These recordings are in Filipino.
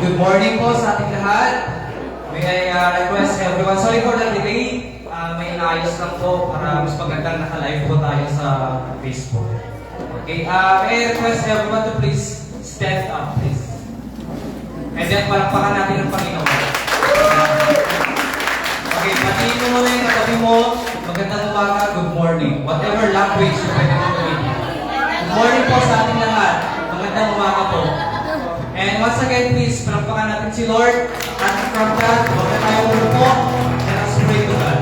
Good morning po sa ating lahat. May I request everyone, sorry for the delay. May inaayos lang po para mas magandang naka-live po tayo sa Facebook. Okay, may I request everyone to please stand up, please. And then palakpakan natin ang Panginoon. Okay, patiin mo muna yung katabi mo. Magandang umaga, good morning. Whatever language you pwede mo gawin. Good morning po sa ating lahat. Magandang umaga po. And once again, please, palakpakan natin si Lord. At from God, huwag na tayo umupo. And let's pray to God.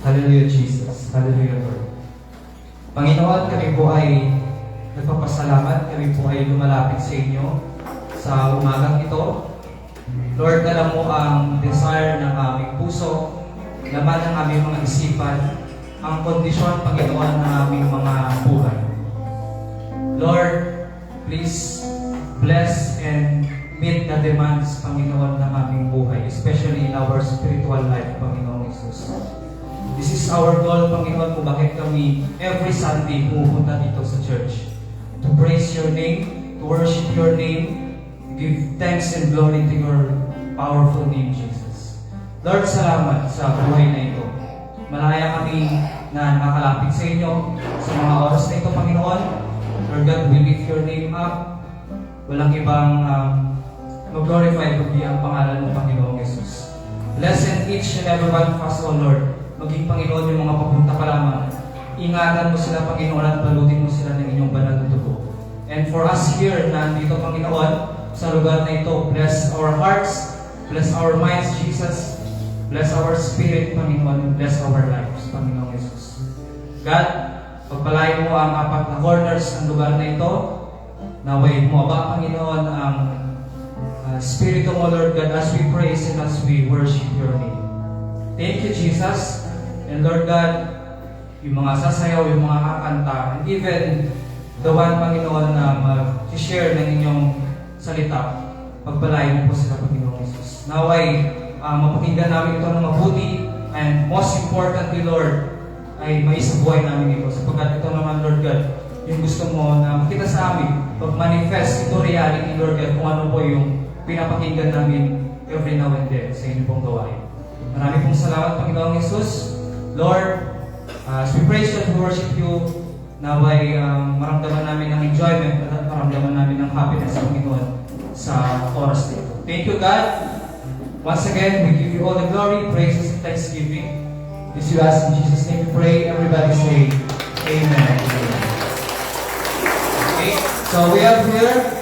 Hallelujah, Jesus. Hallelujah, Lord. Panginoon, kami po ay nagpapasalamat. Kami po ay lumalapit sa inyo sa umagang ito. Lord, alam mo ang desire ng aming puso, laman ng aming mga isipan, ang kondisyon, Panginoon, ng aming mga buhay. Lord, please bless and meet the demands, Panginoon, ng aming buhay, especially in our spiritual life, Panginoon Jesus. This is our goal, Panginoon, kung bakit kami every Sunday pupunta dito sa church. To praise your name, to worship your name, give thanks and glory to your powerful name, Jesus. Lord, salamat sa buhay na ito. Malaya kami na nakalapit sa inyo sa mga oras na ito, Panginoon. Lord God, we lift your name up. Walang ibang mag-glorify kundi ang pangalan ng Panginoong Jesus. Bless each and every one of us, O Lord. Maging Panginoon yung mga papunta pa lamang. Ingatan mo sila, Panginoon, at balutin mo sila ng inyong banal na dugo. And for us here, na dito, Panginoon, sa lugar na ito, bless our hearts, bless our minds, Jesus. Bless our spirit, Panginoon, and bless our lives, Panginoong Jesus. God, pagpalain mo ang apat na corners ng lugar na ito. Naway mo ba, Panginoon, ang Espiritu mo, Lord God, as we praise and as we worship your name. Thank you, Jesus. And Lord God, yung mga sasayaw, yung mga kakanta, and even the one, Panginoon, na mag-share ng inyong salita, pagpalain mo po sila, Panginoon Jesus. Naway, mapakinggan namin ito ng mabuti, and most importantly, Lord, ay maisabuhay namin ito. Sapagkat ito naman, Lord God, yung gusto mo na makita sa amin, pag-manifest ito reality, Lord God, kung ano po yung pinapakinggan namin every now and then sa inyo pong gawain. Marami pong salamat, Panginoong Jesus. Lord, as we praise you and worship you, naway maramdaman namin ng enjoyment at maramdaman namin ng happiness, Panginoon, sa oras na ito. Thank you, God. Once again, we give you all the glory, praises, and thanksgiving. This you ask in Jesus' name we pray. Everybody say, Amen. Okay, so we have here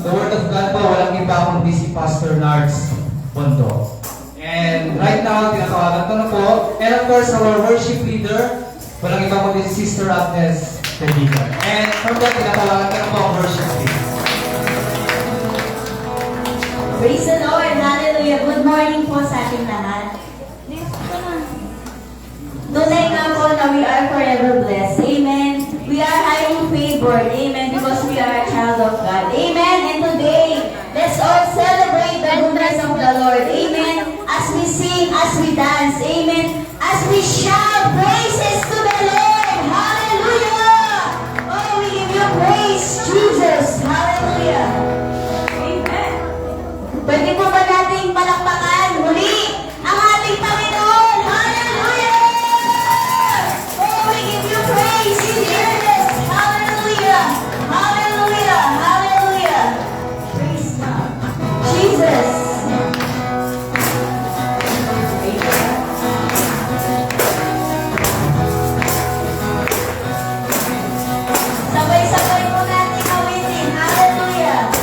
the Word of God po, walang iba kundi si Pastor Nards Bondo. And right now, tinatawagan ko na po. And of course, our worship leader, walang iba kundi si Sister Agnes Tedica. And from that, tinatawagan ko na po ang worship leader. Praise the Lord! Hallelujah! Good morning po sa ating lahat. Tunay nga po na we are forever blessed. Amen. We are highly favored. Amen. Because we are a child of God. Amen. And today, let's all celebrate the goodness of the Lord. Amen. As we sing, as we dance. Amen. As we shout praises to the Lord. Hallelujah! Oh, we give you praise, Jesus. Hallelujah. Amen. Pwede po ba nating palakpakan muli ang ating Panginoon? Hallelujah! Oh, we give you praise in earnest. Hallelujah! Hallelujah! Hallelujah! Praise God. Jesus! Sabay-sabay po natin awitin. Hallelujah!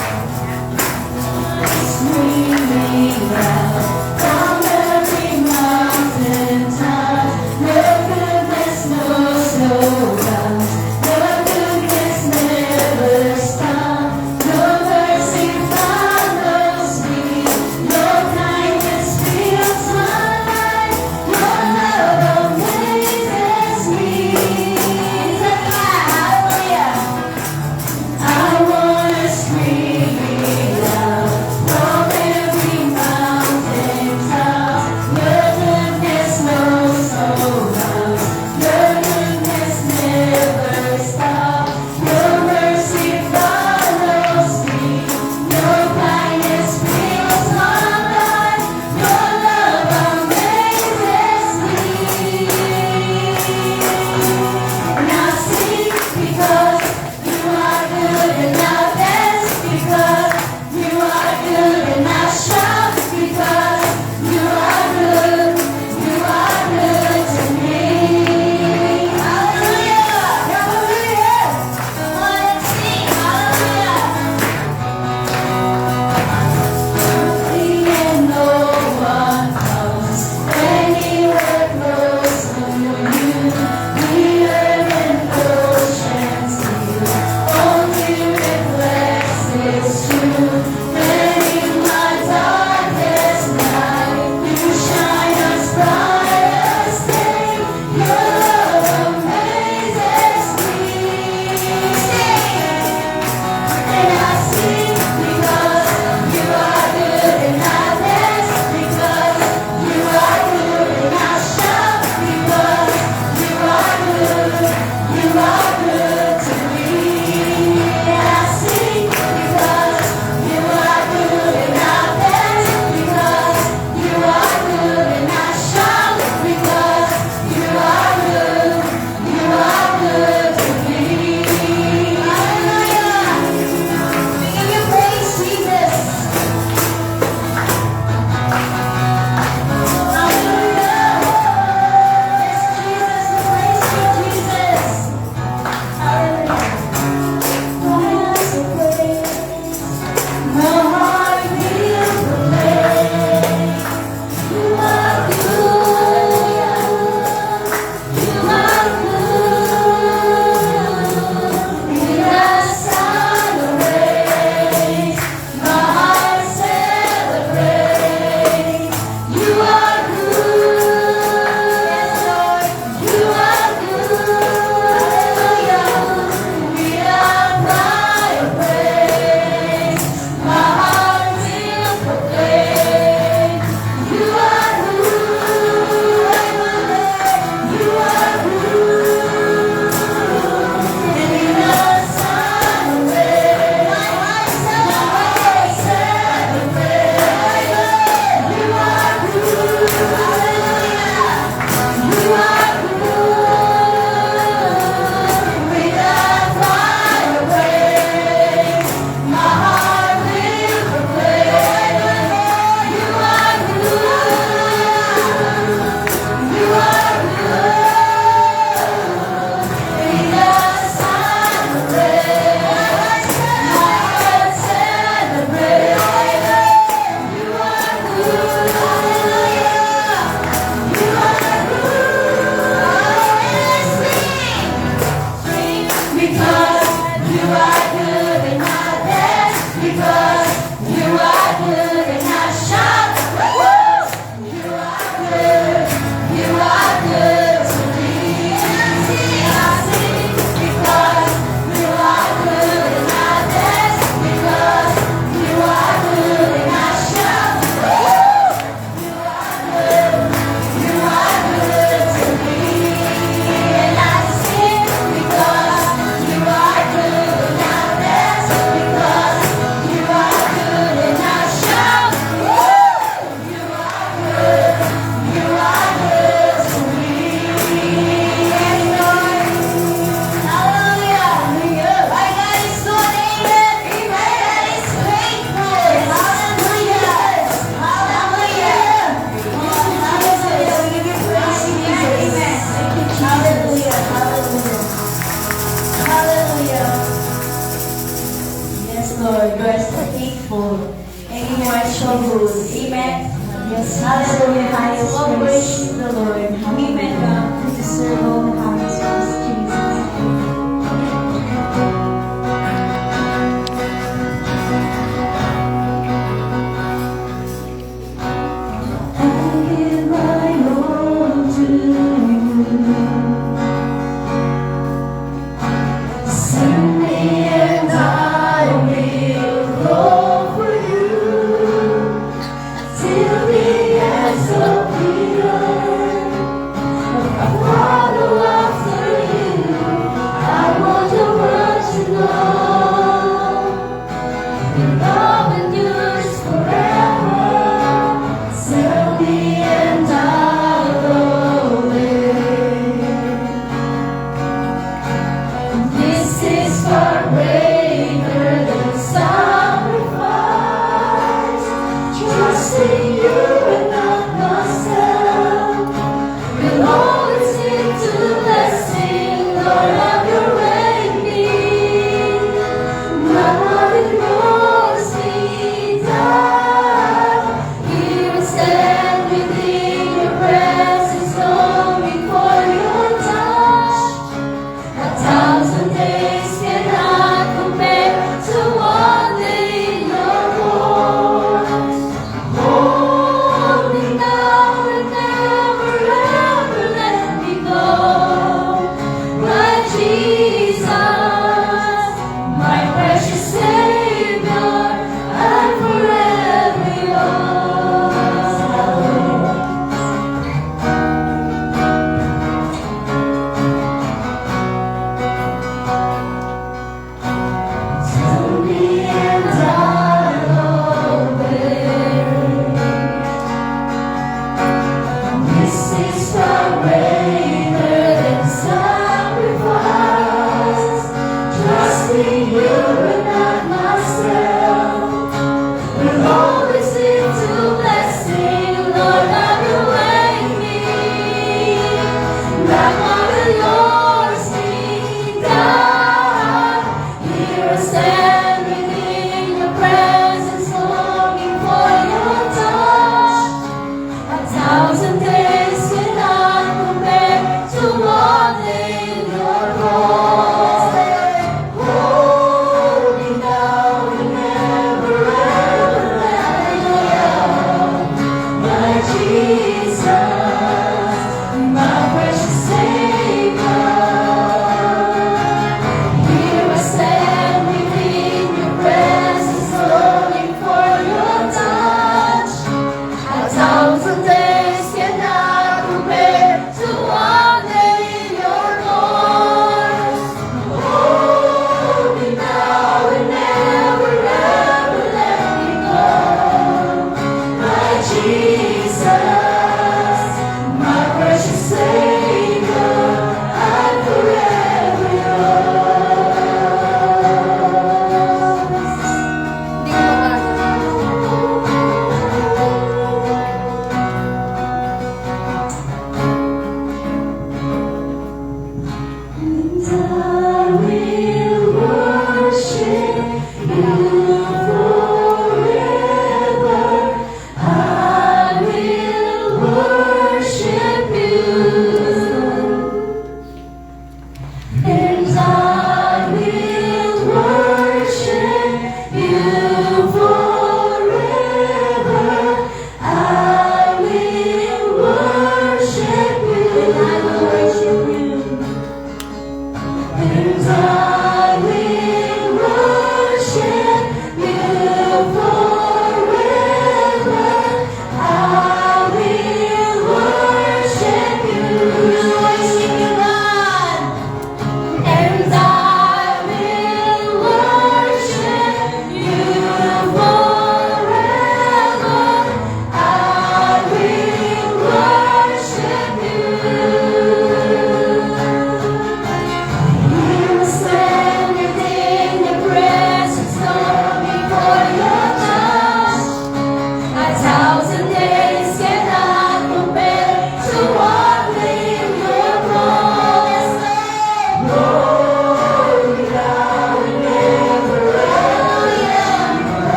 Lord, you are so faithful, and you are so good. Amen. Yes, hallelujah, highest praise the Lord. Amen, God. You deserve all the highest praise, Jesus. I give my all to you. Send me and I will go for you till the ends of the earth. I follow after you. I want the world to know your love endures forever. Send me and I'll go there. This is far greater than sacrifice. Trusting you and not myself. Will always lead to blessing. Lord, have your way in me. My heart ignores me down. Here I stand within your presence, longing for your touch. 1,000 days cannot compare to one day in your voice. Hold me now and never ever let me go. My Jesus, my precious Savior, I'm forever yours. Tell me and I'll obey. This is far greater than sacrifice. Trusting you and not myself. Will always lead to blessing. Lord, have your way in me. My heart will yours be done. Here I stand within your presence, longing for your touch. 1,000 days cannot compare to one day in your voice. Hold me now and never ever let me go. My Jesus, my precious Savior. Here I stand within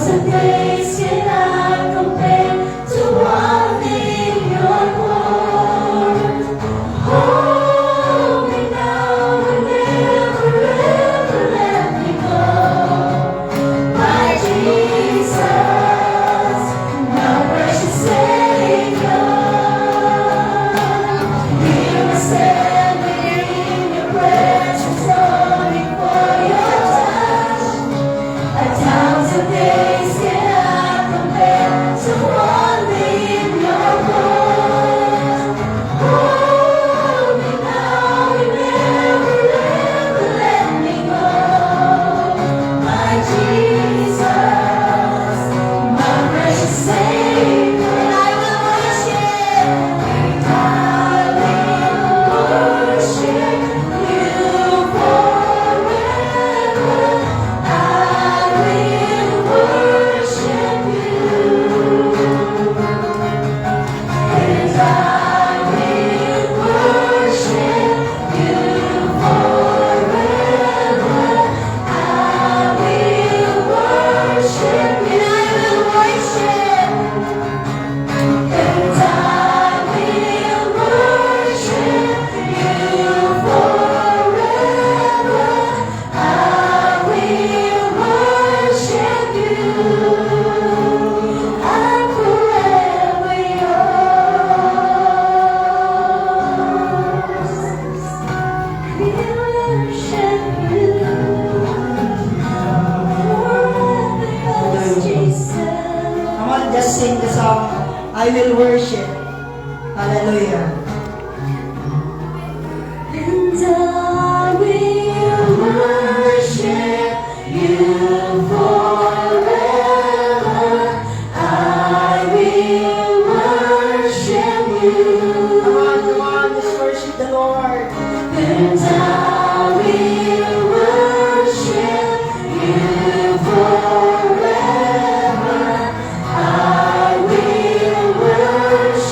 thousand days cannot compare to one in your court. Hold me now and never ever let me go. My Jesus, my precious Savior. Here I stand within your presence, longing for your touch. A thousand days cannot compare to one in your court. Hold me now and never ever let me go. My Jesus, my precious Savior, and I will worship. I will worship you forever. I will worship you, and I will worship you forever. I will worship you, and I will worship, and I will worship you forever. I will worship you. I'm forever yours. We worship you. Forever yours, Jesus. Come on, just sing the song, I will worship. Hallelujah. And I will worship you forever. I will worship you. Come on, just worship the Lord. And I will worship you forever. I will worship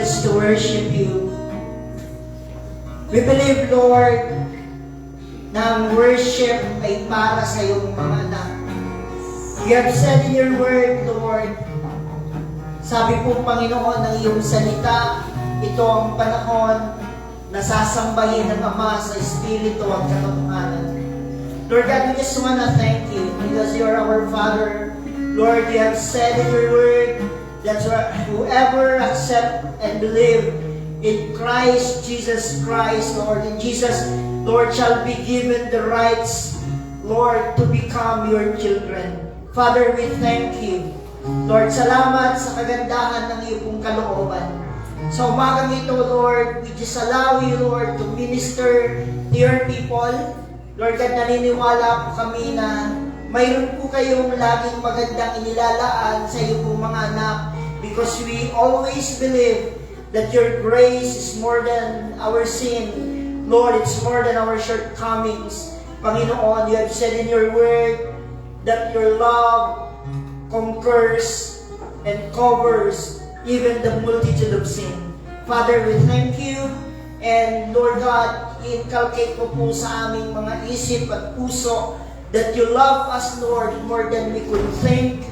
privilege to worship you. We believe, Lord, na ang worship ay para sa iyong mga anak. You have said in your word, Lord, sabi po, Panginoon, ng iyong salita, ito ang panahon na sasambahin ng Ama sa Espiritu at katotohanan. Lord God, we just want to thank you because you are our Father. Lord, you have said in your word that whoever accept and believe in Christ, Jesus Christ, Lord, in Jesus, Lord, shall be given the rights, Lord, to become your children. Father, we thank you. Lord, salamat sa kagandahan ng iyong kalooban. Sa umagang ito, Lord, we just allow you, Lord, to minister to your people. Lord God, naniniwala po kami na mayroon po kayong laging magandang inilalaan sa iyo pong mga anak because we always believe that your grace is more than our sin. Lord, it's more than our shortcomings. Panginoon, you have said in your word that your love conquers and covers even the multitude of sin. Father, we thank you. And Lord God, inculcate mo po sa aming mga isip at puso that you love us, Lord, more than we could think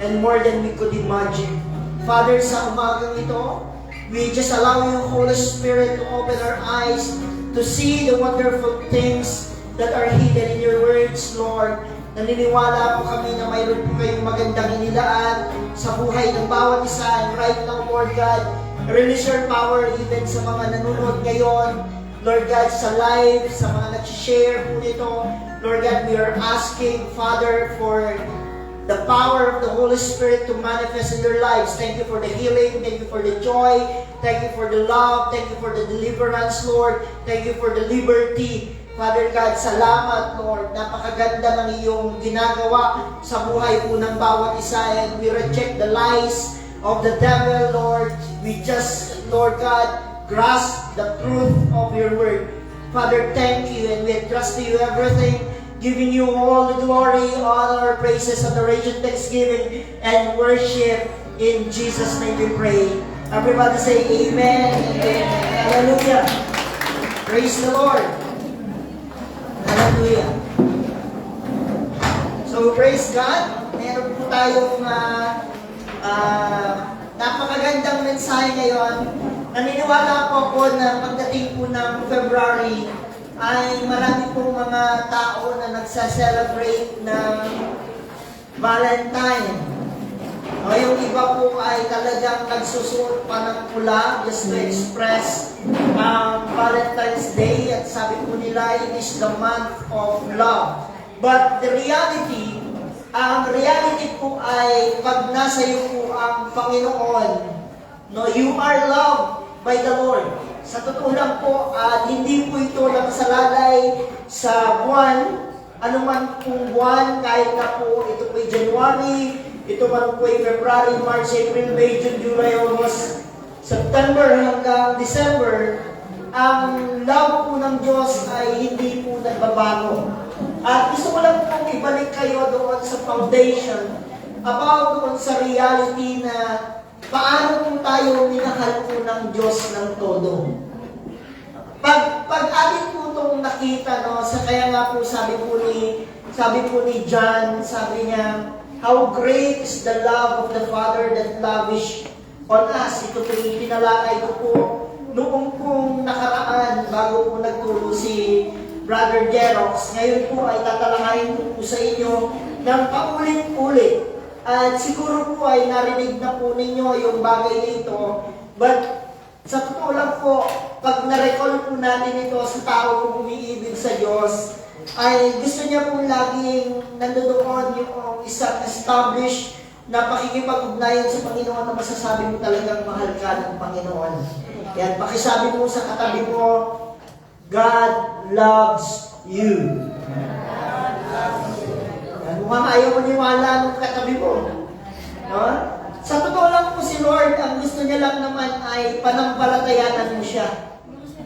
and more than we could imagine. Father, sa umagang ito, we just allow you, Holy Spirit, to open our eyes to see the wonderful things that are hidden in your words, Lord. Naniniwala po kami na mayroon po kayong magandang inilaan sa buhay ng bawat isa. And right now, Lord God, release your power even sa mga nanonood ngayon. Lord God, sa live, sa mga nag-share po nito. Lord God, we are asking, Father, for the power of the Holy Spirit to manifest in their lives. Thank you for the healing. Thank you for the joy. Thank you for the love. Thank you for the deliverance, Lord. Thank you for the liberty. Father God, salamat, Lord. Napakaganda ng iyong ginagawa sa buhay po ng bawat isa. And we reject the lies of the devil, Lord. We just, Lord God, grasp the truth of your word. Father, thank you, and we entrust to you everything, giving you all the glory, honor, praises, adoration, thanksgiving, and worship. In Jesus' name we pray. Everybody say amen and amen. Hallelujah. Praise the Lord. Hallelujah. So, praise God. Meron po tayong napakagandang mensahe ngayon. Naniniwala po ako na pagdating po ng February ay marami pong mga tao na nagsa-celebrate ng Valentine. O, yung iba po ay talagang nagsusuot pa ng pula just to express Valentine's Day, at sabi po nila it is the month of love. But the reality, ang reality po ay pag nasa iyo po ang Panginoon, no, you are loved by the Lord. Sa totoo lang po, hindi po ito nakasalalay sa buwan, anuman pong buwan, kahit na po ito po January, ito man po February, March, April, May, June, July, August, September hanggang December, ang love po ng Diyos ay hindi po nagbabago. At gusto ko lang pong ibalik kayo doon sa foundation, about doon sa reality na paano po tayo minahal po ng Diyos ng todo. Pag atin po itong nakita, no, sa kaya nga po sabi po ni John, sabi niya, how great is the love of the Father that lavish on us. Ito po yung pinalakay ko po noong pong nakaraan bago po nagturo si Brother Jerox. Ngayon po ay tatalakayin ko po sa inyo ng paulit-ulit. At siguro po ay narinig na po ninyo yung bagay nito. But sa totoo lang po, pag na-recall po natin ito sa tao kung umiibig sa Diyos, ay gusto niya pong laging nandoon yung isang established na pakikipag-ugnayan sa Panginoon na masasabi mo talagang mahal ka ng Panginoon. Yan, pakisabi mo sa katabi mo, God loves you. Yan, mukhang ayaw mo niwala ng katabi mo. No? Sa totoo lang po si Lord, ang gusto niya lang naman ay panampalatayanan mo siya.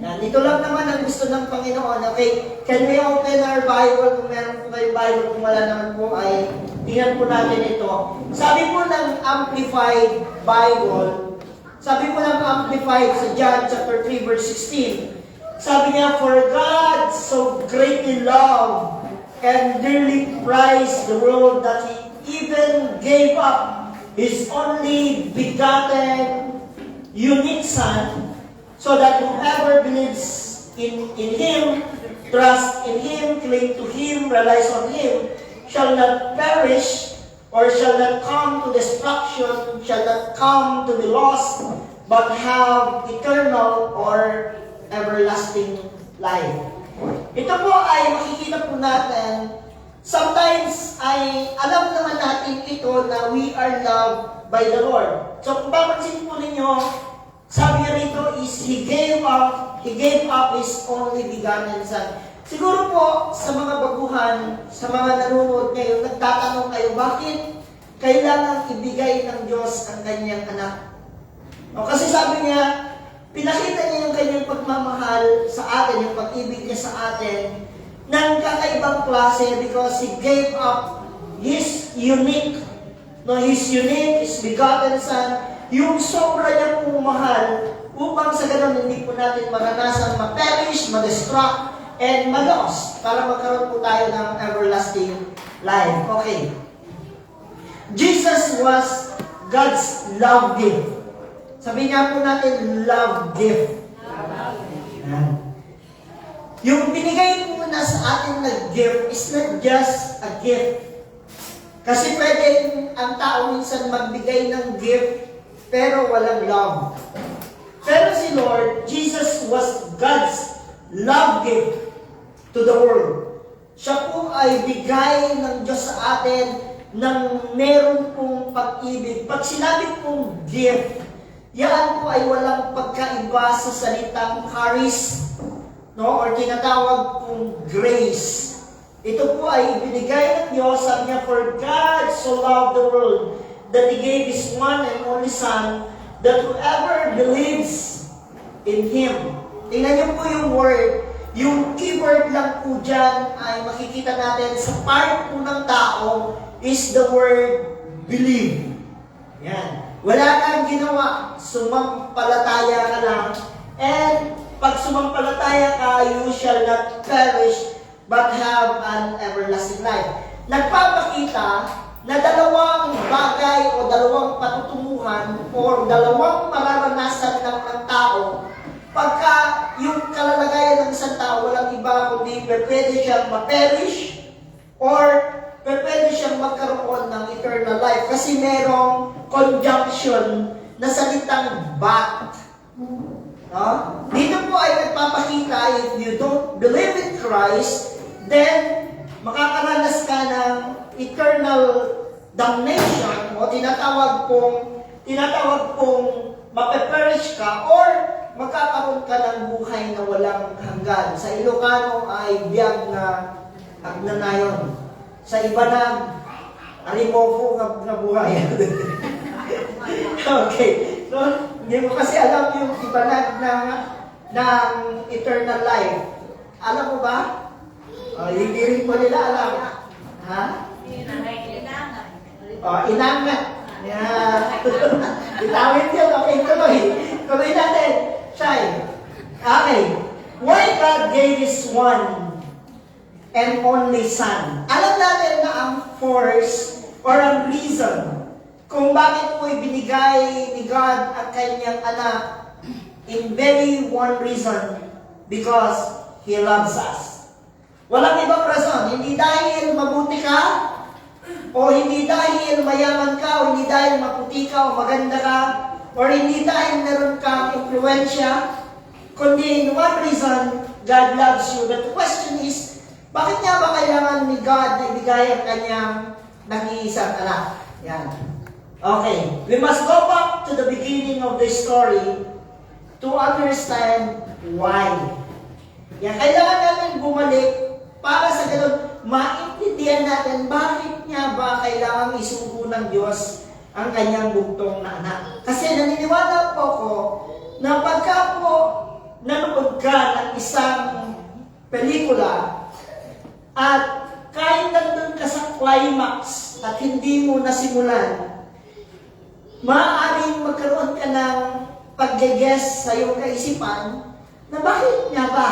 Yan, ito lang naman ang gusto ng Panginoon. Okay, can we open our Bible? Kung meron po kayong Bible, kung wala naman po ay tingnan po natin ito. Sabi po ng Amplified Bible, Sabi po ng Amplified sa John chapter 3 verse 16. Sabi niya, "For God so greatly loved and dearly prized the world that He even gave up His only begotten unique Son, so that whoever believes in Him, trust in Him, cling to Him, relies on Him, shall not perish, or shall not come to destruction, shall not come to be lost, but have eternal or everlasting life." Ito po ay makikita po natin, sometimes ay alam naman natin ito na we are loved by the Lord. So kung papansin po ninyo, sabi niya rito is He gave up His only begotten Son. Siguro po sa mga baguhan, sa mga nanonood ngayon, nagtatanong kayo, bakit kailangan ibigay ng Diyos ang kanyang anak? O, kasi sabi niya, pinakita niya yung kanyang pagmamahal sa atin, yung pag-ibig niya sa atin, ng kakaibang klase because He gave up His unique, His begotten Son, yung sobra niyang pumahal, upang sa ganun hindi po natin maranasan ma-perish, ma-destruct, and ma-loss, para magkaroon po tayo ng everlasting life. Okay. Jesus was God's love gift. Sabi nga po natin, love gift. Yung binigay po na sa atin na gift is not just a gift. Kasi pwede ang tao minsan magbigay ng gift, pero walang love. Pero si Lord, Jesus was God's love gift to the world. Siya po ay bigay ng Diyos sa atin ng meron pong pag-ibig. Pag sinabi pong gift, yan po ay walang pagkaiba sa salitang charis, or tinatawag pong grace. Ito po ay ibinigay ng Diyos. Sabi niya, "For God so loved the world that He gave His one and only Son, that whoever believes in Him." Tingnan niyo po yung word. Yung keyword lang po dyan ay makikita natin sa part po ng tao is the word believe. Yan. Wala kang ginawa. Sumampalataya ka lang. And pag sumampalataya ka, you shall not perish but have an everlasting life. Nagpapakita na dalawang bagay o dalawang patutunguhan o dalawang mararanasan ng tao. Pagka yung kalalagayan ng isang tao, walang iba kundi pwede siyang ma-perish or pwede siyang magkaroon ng eternal life. Kasi merong conjunction na salitang but. No? Dito po ay nagpapakita, if you don't believe in Christ, then makakaranas ka ng eternal damnation o tinatawag pong mapeperish ka or magkakaroon ka ng buhay na walang hanggan. Sa Ilocano ay biyag na agnanayon. Sa iba na alimofo na buhay. Okay. So, hindi mo kasi alam yung iba ng eternal life. Alam mo ba? Hindi rin po nila alam. Ha? Inangat. Yeah. Itawid yun. Okay, tuloy. Tuloy natin. Shai. Okay. Why God gave His one and only Son? Alam natin na ang force or ang reason kung bakit po ibinigay ni God ang kanyang anak in very one reason, because He loves us. Walang ibang rason. Hindi dahil mabuti ka, o hindi dahil mayaman ka, o hindi dahil maputi ka, o maganda ka, or hindi dahil meron kang influensya, kundi in one reason, God loves you. But the question is, bakit nga ba kailangan ni God na ibigay ang kanyang nag-iisang anak? Yan. Okay. We must go back to the beginning of the story to understand why. Yan. Kailangan natin bumalik para sa ganun, maintindihan natin bakit nga ba kailangan isugo ng Diyos ang kanyang bugtong na anak. Kasi naniniwala po ko na pagka po nanood ka ng isang pelikula at kahit nandun ka sa climax at hindi mo nasimulan, maaaring maaaring magkaroon ka ng pag-guess sa iyong kaisipan na bakit nga ba?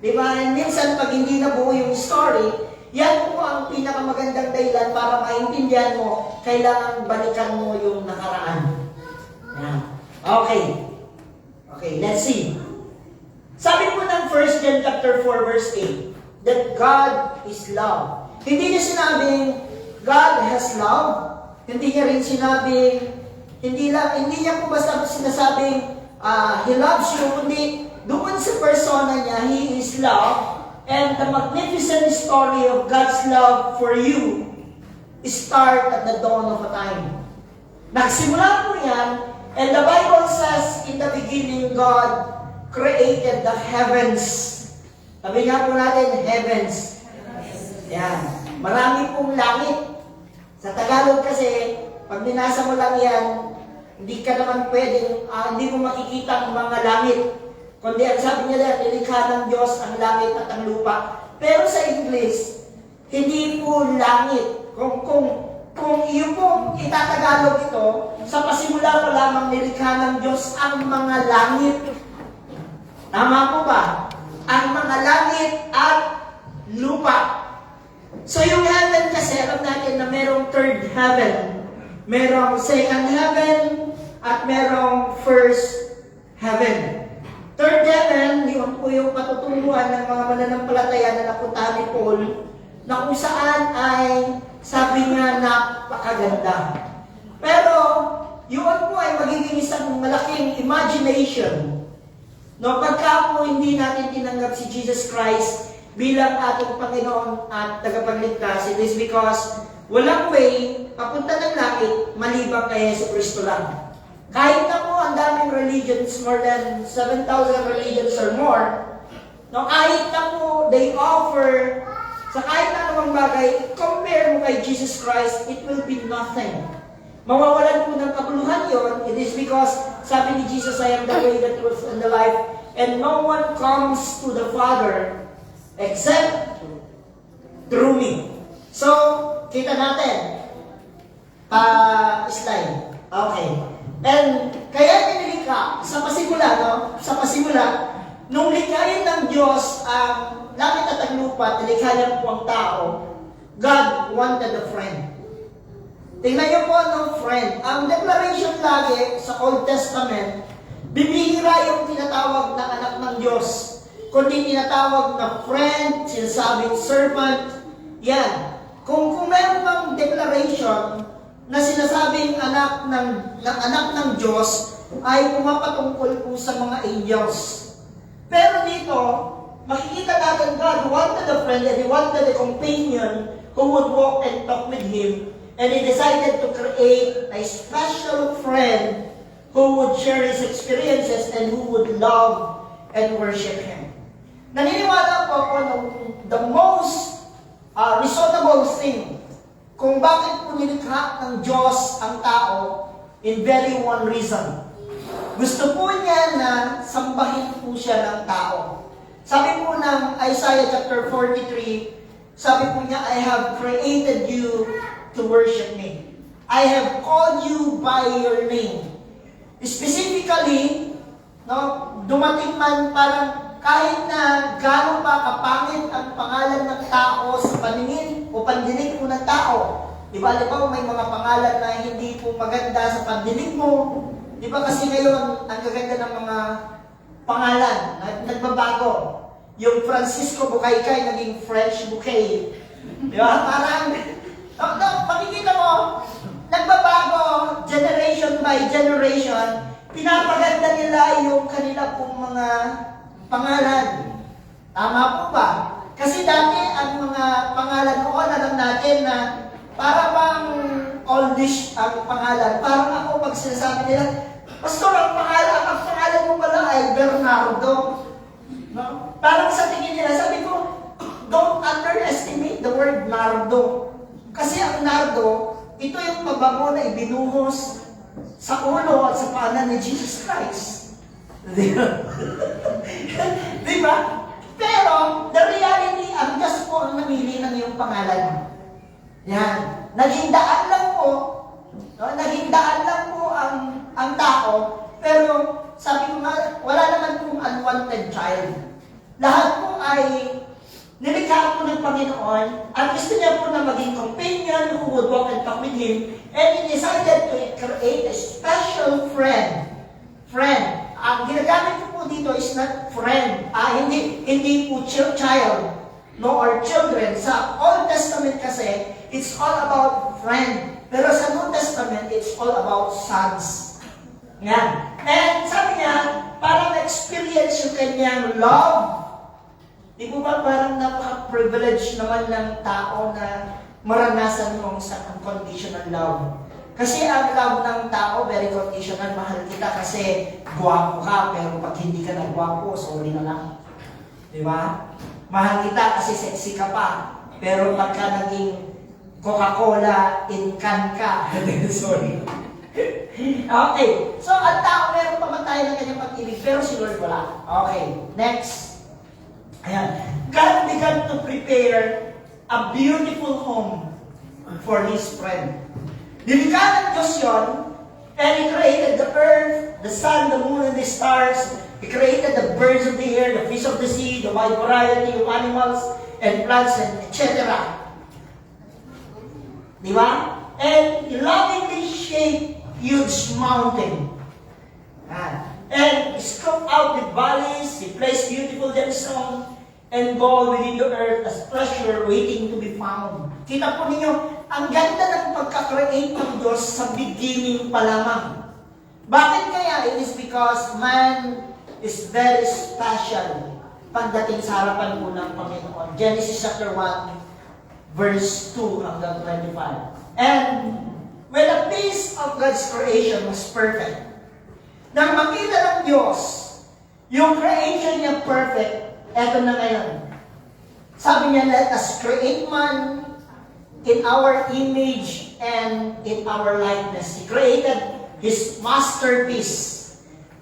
Di ba? And minsan, pag hindi nabuo yung story, yan po ang pinakamagandang dahilan para maintindihan mo, kailangan balikan mo yung nakaraan. Yan. Okay. Okay, let's see. Sabi po ng 1 John chapter 4 verse 8, that God is love. Hindi niya sinabing, God has love. Hindi niya rin sinabing, hindi niya po basta sinasabing, He loves you, kundi doon sa persona niya, He is love. And the magnificent story of God's love for you start at the dawn of a time. Nagsimula po yan, and the Bible says, in the beginning, God created the heavens. Sabi nga po natin, heavens. Yan. Marami pong langit. Sa Tagalog kasi, pag binasa mo lang yan, hindi ka naman pwedeng, hindi mo makikita ang mga langit. Kundi ang sabi niya, nilikha ng Diyos ang langit at ang lupa. Pero sa English, hindi po langit. Kung iyo po itatagalog ito, sa pasimula pa lamang nilikha ng Diyos ang mga langit. Tama po ba? Ang mga langit at lupa. So yung heaven kasi, alam natin na merong third heaven, merong second heaven, at merong first heaven. Third heaven, yun po yung patutunguhan ng mga mananampalataya na napuntahan ni Paul, na kung saan ay sabi nga napakaganda. Pero, yun po ay magiging isang malaking imagination. No, pagka po hindi natin tinanggap si Jesus Christ bilang ating Panginoon at tagapagligtas, it is because walang way papunta ng langit maliban kay Yesu Cristo lang. Kahit na po ang daming religions, more than 7,000 religions or more, no, kahit na po they offer sa kahit na anumang bagay, compare mo kay Jesus Christ, it will be nothing. Mawawalan po ng kabuluhan yon. It is because, sabi ni Jesus, I am the way, the truth, and the life, and no one comes to the Father except through me. So, kita natin. Slide. Okay. And kaya nilikha, sa pasimula, no? Sa pasimula, nung likhain ng Diyos ang langit at ang lupa, nilikha niya po ang tao, God wanted a friend. Tingnan niyo po ng friend. Ang declaration lagi sa Old Testament, bibihira yung tinatawag na anak ng Diyos, kundi tinatawag na friend, sinasabing servant, yan. Kung meron bang declaration na sinasabing anak ng Diyos ay pumapatungkol po sa mga angels. Pero dito, makikita natin God wanted a friend and He wanted a companion who would walk and talk with Him, and He decided to create a special friend who would share His experiences and who would love and worship Him. Naniniwala po ako na the most reasonable thing kung bakit po nilikha ng Diyos ang tao, in very one reason. Gusto po niya na sambahin po siya ng tao. Sabi po ng Isaiah chapter 43, sabi po niya, I have created you to worship me. I have called you by your name. Specifically, no, dumating man parang kahit na gano'n pa kapangit ang pangalan ng tao sa paningin o pandinig mo ng tao. Di ba may mga pangalan na hindi po maganda sa pandinig mo. Di ba kasi ngayon, ang gaganda ng mga pangalan na nagbabago. Yung Francisco Bukaykay naging French Bouquet. Di ba? Parang, makikita mo, nagbabago generation by generation, pinapaganda nila yung kanila pong mga pangalan. Tama po ba? Kasi dati ang mga pangalan noon, alam natin na para bang oldish ang pangalan. Parang ako pag sinasabi nila, Pastor, ang pangalan mo pala ay Bernardo. No? Parang sa tingin nila, sabi ko, don't underestimate the word nardo. Kasi ang nardo, ito yung pabango na ibinuhos sa ulo at sa paanan ni Jesus Christ. Di ba? Pero, the reality, ang Diyos po ang namili ng iyong pangalan. Yan. Naging daan lang po ang tao, pero sabi ko nga, wala naman pong unwanted child. Lahat po ay nilikha po ng Panginoon at gusto niya po na maging companion who would walk and talk with Him, and He decided to create a special friend. Friend. Ang ginagamit ko po dito is not friend. Hindi po child, no, or children. Sa Old Testament kasi, it's all about friend. Pero sa New Testament, it's all about sons. Yan. And sabi niya, parang experience yung kanyang love. Di po ba parang napaka-privilege naman ng tao na maranasan mong sa unconditional love? Kasi ang love ng tao, very conditional. Mahal kita kasi guwapo ka, pero pag hindi ka na guwapo, sorry na lang. Di ba? Mahal kita kasi sexy ka pa, pero pagka naging Coca-Cola in can ka, sorry. Okay. So, ang tao, meron pa man tayo ng kanyang pag-ibig, pero si Lord wala. Okay. Next. Ayan. God began to prepare a beautiful home for His friend. Nilikha ng Diyos yun, and He created the earth, the sun, the moon, and the stars. He created the birds of the air, the fish of the sea, the wide variety of animals and plants, and etc. Di ba? And He lovingly shaped huge mountain. And He scooped out the valleys, He placed beautiful gemstones and gold within the earth as treasure waiting to be found. Kita po ninyo, ang ganda ng pagka-create ng Diyos sa beginning pa lamang. Bakit kaya? It is because man is very special pagdating sa harapan po ng Panginoon. Genesis chapter 1, verse 2 hanggang 25. And when a piece of God's creation was perfect, nang makita ng Diyos, yung creation niya perfect, eto na ngayon. Sabi niya, let us create man in our image and in our likeness. He created His masterpiece.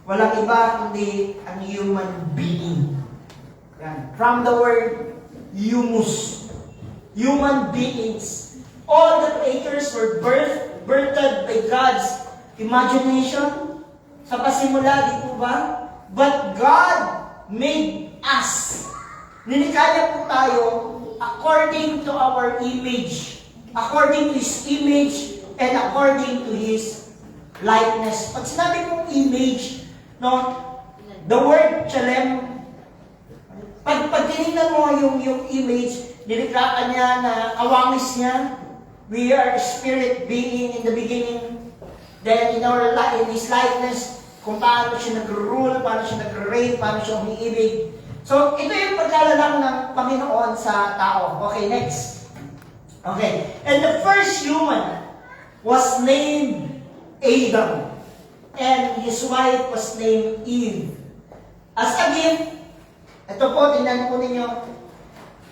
Walang iba kundi ang human being. Yan. From the word humus. Human beings. All the creators were birthed by God's imagination. Sa pasimula, di po ba? But God made us. Nilikha niya po tayo according to our image. According to His image and according to His likeness. Pag sinabi kong image, no, the word chalem, pag tinignan mo yung image, nilikha ka niya na kawangis niya. We are a spirit being in the beginning. Then in His likeness, kung paano siya nag-rule, paano siya nag-reign, paano siya umiibig. So, ito yung pagkalalang ng Panginoon sa tao. Okay, next. Okay. And the first human was named Adam. And his wife was named Eve. As a gift, ito po, tingnan po ninyo.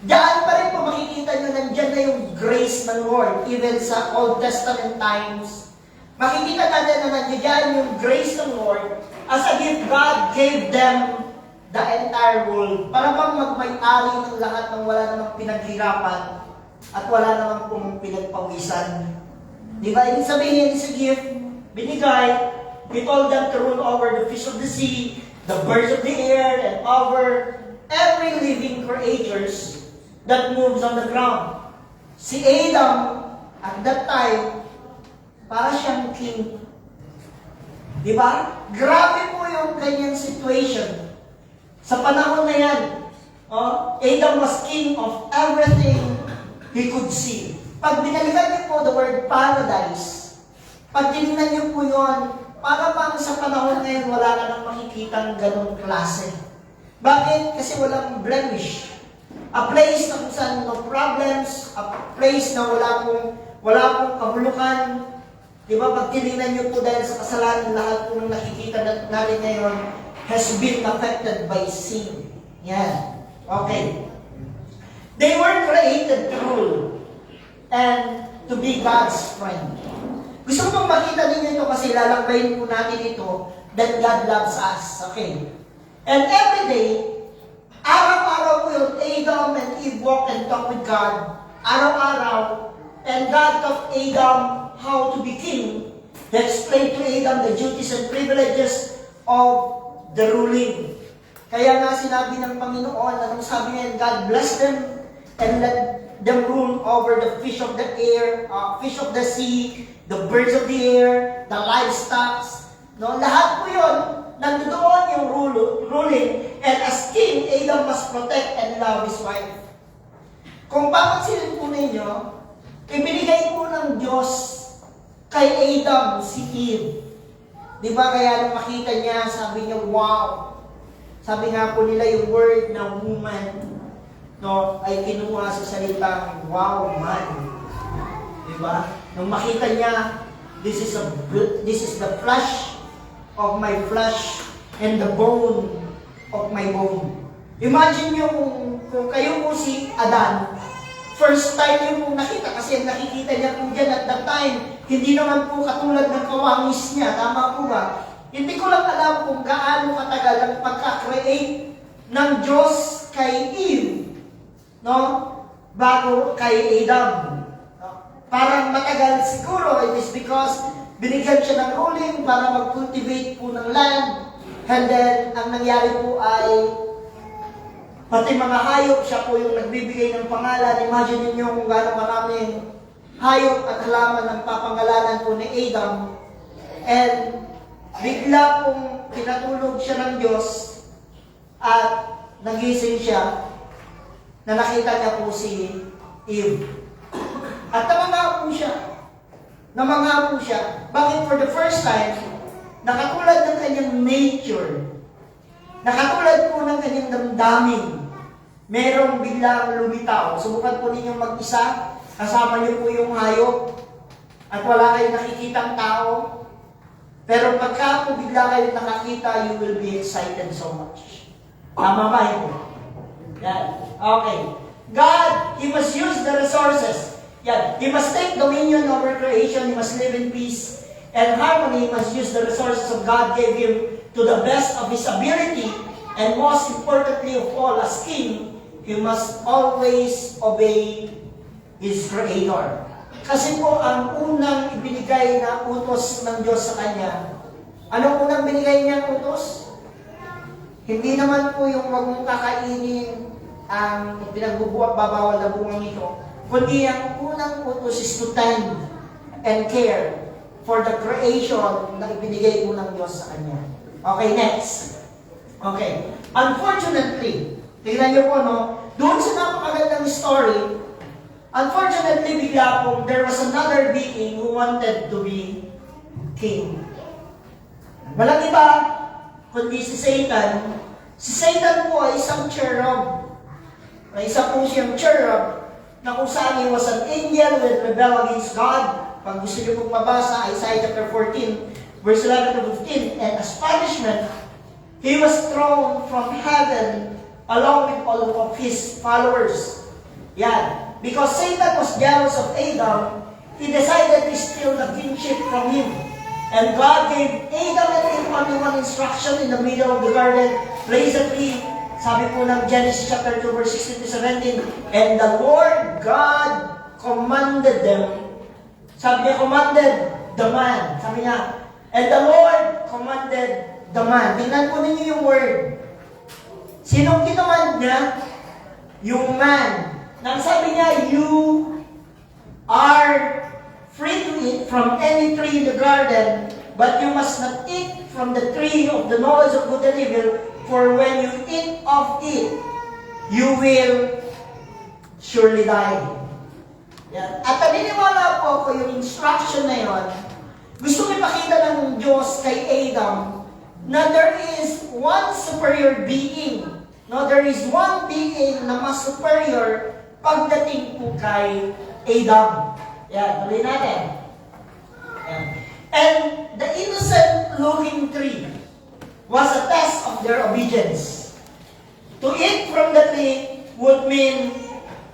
Diyan pa rin po makikita nyo, nandyan na yung grace ng Lord. Even sa Old Testament times, makikita natin na nandiyan yung grace ng Lord. As a gift, God gave them the entire world. Para bang magmay-ari ng lahat ng wala namang pinaghirapan at wala namang pong pinagpawisan. Di ba? Ibig sabihin, it's a gift, binigay. He told them to rule over the fish of the sea, the birds of the air, and over every living creatures that moves on the ground. Si Adam, at that time, para siyang king. Di ba? Grabe po yung kanyang situation. Sa panahon na yan, Adam was king of everything he could see. Pag binalikan niyo po the word paradise, pag tinignan niyo po yun, para bang sa panahon ngayon wala ka nang makikitang ganong klase. Bakit? Kasi walang blemish. A place na kung saan no problems, a place na wala pong kahulukan. Di ba, pag tinignan niyo po dahil sa kasalanan, lahat po ng nakikita natin ngayon has been affected by sin. Yan. Okay. They were created to rule and to be God's friend. Gusto ko makita ninyo ito kasi lalakbayin po natin ito that God loves us. Okay. And every day, araw-araw po yun, Adam and Eve walk and talk with God. Araw-araw. And God taught Adam how to be king. explained to Adam the duties and privileges of the ruling. Kaya nga sinabi ng Panginoon, anong sabi niya, God bless them and let them rule over the fish of the air, fish of the sea, the birds of the air, the livestock. No? Lahat po yun, nandoon yung ruling. And as king, Adam must protect and love his wife. Kung papansinin po ninyo, ibinigay po ng Diyos kay Adam si Eve. Di ba kaya nung makita niya, sabi niya, wow. Sabi nga po nila yung word na woman, no, ay kinuha sa salitang wow man. Di ba? Nung makita niya, this is the flesh of my flesh and the bone of my bone. Imagine niyo kung kayo po si Adan, first time niyo po nakita, kasi nakikita niya po dyan at that time, hindi naman po katulad ng kawangis niya, tama po ba? Hindi ko lang alam kung gaano katagal ang pagka-create ng Diyos kay Eve, no? Bago kay Adam. No? Parang matagal siguro, it is because binigyan siya ng ruling para mag-cultivate po ng land, and then ang nangyari po ay pati mga hayop, siya po yung nagbibigay ng pangalan. Imagine niyo kung gaano maraming hayop at halaman ang papangalanan po ni Adam. And bigla pong pinatulog siya ng Diyos at nagising siya na nakita niya po si Eve. At namanga po siya. Namanga po siya. Bakit? For the first time, nakatulad ng kanyang nature, nakatulad po ng kanyang damdamin, merong biglang lumitaw. Subukan po ninyong mag-isa, kasama niyo po yung hayop, at wala kayong nakikitang tao. Pero pagka po bigla kayo nakakita, you will be excited so much. Tama ba yun? Yan. Okay. God, He must use the resources. Yan. He must take dominion over creation. He must live in peace and harmony. He must use the resources of God gave Him to the best of His ability. And most importantly of all, as King, He must always obey His Creator. Kasi po, ang unang ibinigay na utos ng Diyos sa Kanya, anong unang binigay niya utos? Hindi naman po yung wag mong kakainin ang pinagbubuhat, babawal na bungang ito, kundi ang unang utos is to tend and care for the creation na ibinigay po ng Diyos sa Kanya. Okay, next. Okay. Unfortunately, tingnan niyo po, no? Doon sa napakagandang story, unfortunately, bigla po, there was another being who wanted to be king. Walang iba, kundi si Satan. Si Satan po ay isang cherub. Isa po siyang cherub na kung saan he was an angel that rebelled against God. Pag gusto niyo pong mabasa, Isaiah chapter 14, verse 11 to 15, and as punishment, he was thrown from heaven along with all of his followers. Yan. Because Satan was jealous of Adam, he decided to steal the kingship from him. And God gave Adam and Eve only one instruction in the middle of the garden, place a tree. Sabi po ng Genesis chapter 2 verse 16 to 17, and the Lord God commanded them. Sabi niya, commanded the man. Sabi niya, and the Lord commanded the man. Tingnan po ninyo yung word. Sinong kinamand niya? Yung man. Nang sabi niya, you are free to eat from any tree in the garden, but you must not eat from the tree of the knowledge of good and evil, for when you eat of it, you will surely die. Yan. At naniniwala po ako yung instruction na yon. Gusto ko ipakita ng Diyos kay Adam na there is one superior being. No, there is one being na mas superior pagdating po kay Adam. Yan, tuloy natin. Yan. And the innocent-looking tree was a test of their obedience. To eat from the tree would mean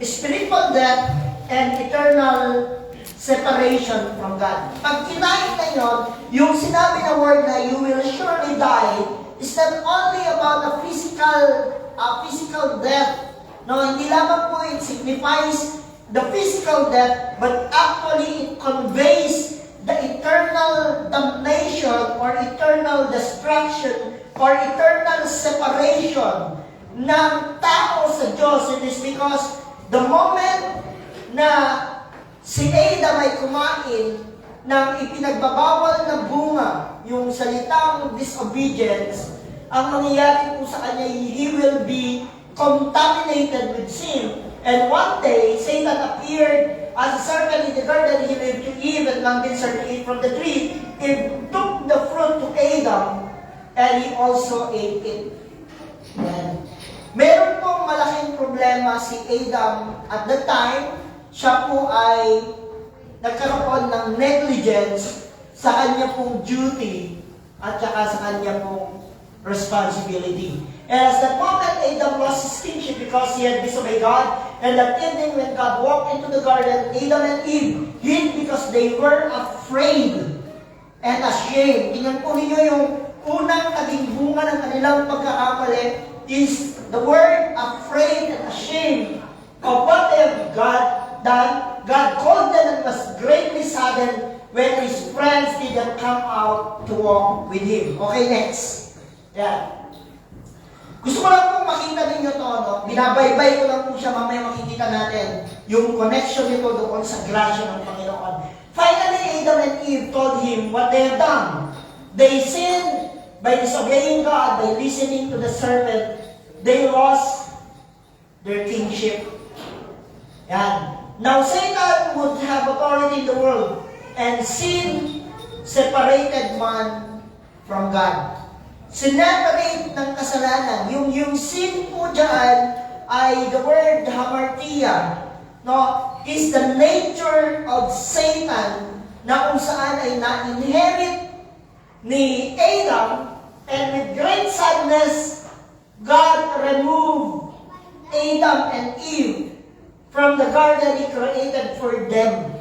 spiritual death and eternal separation from God. Pag kinain na yun, yung sinabi na word na you will surely die is not only about a physical death. No, hindi lamang po it signifies the physical death, but actually it conveys the eternal damnation or eternal destruction or eternal separation ng tao sa Diyos. It is because the moment na si Adam ay kumain ng ipinagbabawal na bunga, yung salitang disobedience, ang mangyayari po sa kanya, he will be contaminated with sin. And one day, Satan appeared as a serpent in the garden. He lived to Eve and long desired to eat from the tree. He took the fruit to Adam, and he also ate it. Yan. Meron pong malaking problema si Adam at the time. Siya po ay nagkaroon ng negligence sa kanya pong duty at saka sa kanya pong responsibility. And as the moment Adam lost his kingship because he had disobeyed God, and that evening when God walked into the garden, Adam and Eve hid because they were afraid and ashamed. Tingnan po ninyo yung unang naging bunga ng kanilang pagkakamali is the word afraid and ashamed of what they have done. God called them and was greatly saddened when his friends didn't come out to walk with him. Okay, next. Yeah. Gusto ko lang pong makita ninyo to, no? Binabaybay ko lang po siya, mamaya makikita natin yung connection nito doon sa grasya ng Panginoon. Finally, Adam and Eve told him what they have done. They sinned by disobeying God, by listening to the serpent. They lost their kingship. Yan. Now, Satan would have authority in the world, and sin separated man from God. Sineparate ng kasalanan. Yung sin po dyan ay the word hamartia, no, is the nature of Satan na kung saan ay na-inherit ni Adam, and with great sadness, God removed Adam and Eve from the garden He created for them.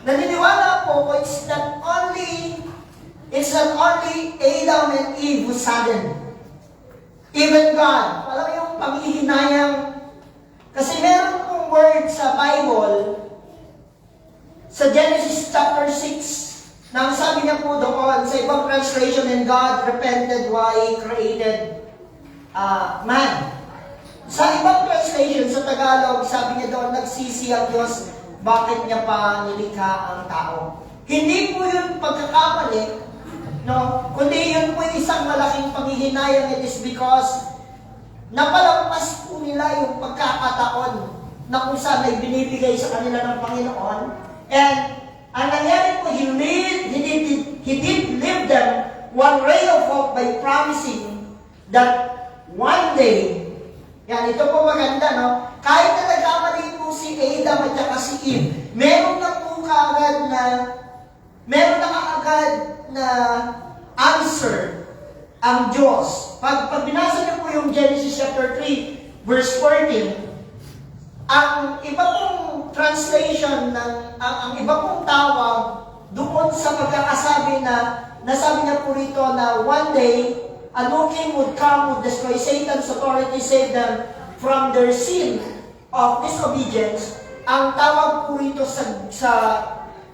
Naniniwala po, it's not only Adam and Eve who saddened. Even God. Alam mo yung panghihinayang. Kasi meron pong word sa Bible, sa Genesis chapter 6, na ang sabi niya po doon, sa ibang translation, and God repented why He created man. Sa ibang translation, sa Tagalog, sabi niya doon, nagsisi ang Diyos, bakit niya pa nilikha ang tao. Hindi po yun pagkakamali, no? Kundi yun po isang malaking panghihinayang. It is because napalampas po nila yung pagkakataon na kung saan ay binibigay sa kanila ng Panginoon. And ang nangyari po, He did leave them one ray of hope by promising that one day, yan, ito po maganda, no? Kahit na nagkamali po si Adam at saka si Eve, meron na kaagad na answer ang Diyos. Pag binasa niyo po yung Genesis chapter 3, verse 14, ang iba pong translation, ang iba pong tawag doon sa pagkakasabi na nasabi niya po rito na one day, a new king would come, would destroy Satan's authority, save them from their sin of disobedience. Ang tawag po rito sa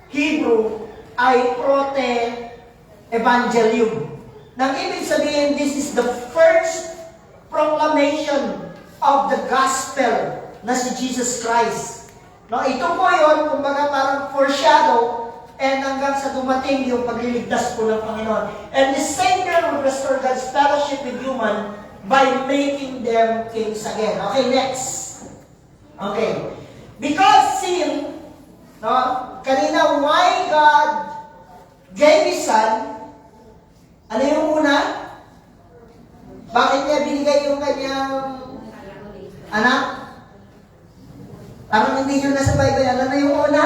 Hebrew ay prote-evangelium. Nang ibig sabihin, this is the first proclamation of the gospel na si Jesus Christ. No, ito po yun, kumbaga parang foreshadow, and hanggang sa dumating yung pagliligtas po ng Panginoon. And the Savior will restore God's fellowship with human by making them kings again. Okay, next. Okay. Because sin, no, kanina, why God gave His Son, ano yung una? Bakit niya binigay yung kanyang anak? Parang hindi nyo nasa Bible. Ano na yung una?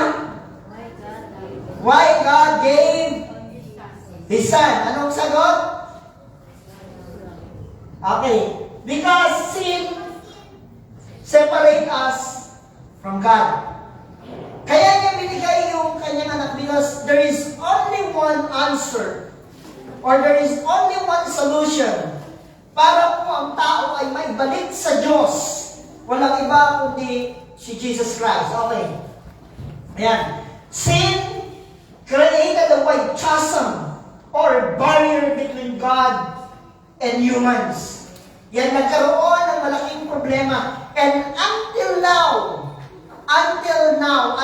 Why God gave His Son. Anong sagot? Okay. Because sin separate us from God. Kaya niya binigay yung kanyang anak because there is only one answer or there is only one solution para po ang tao ay maibalik sa Diyos. Walang iba kundi si Jesus Christ. Okay. Ayan. Sin created a wide chasm or barrier between God and humans. Yan nagkaroon ng malaking problema. And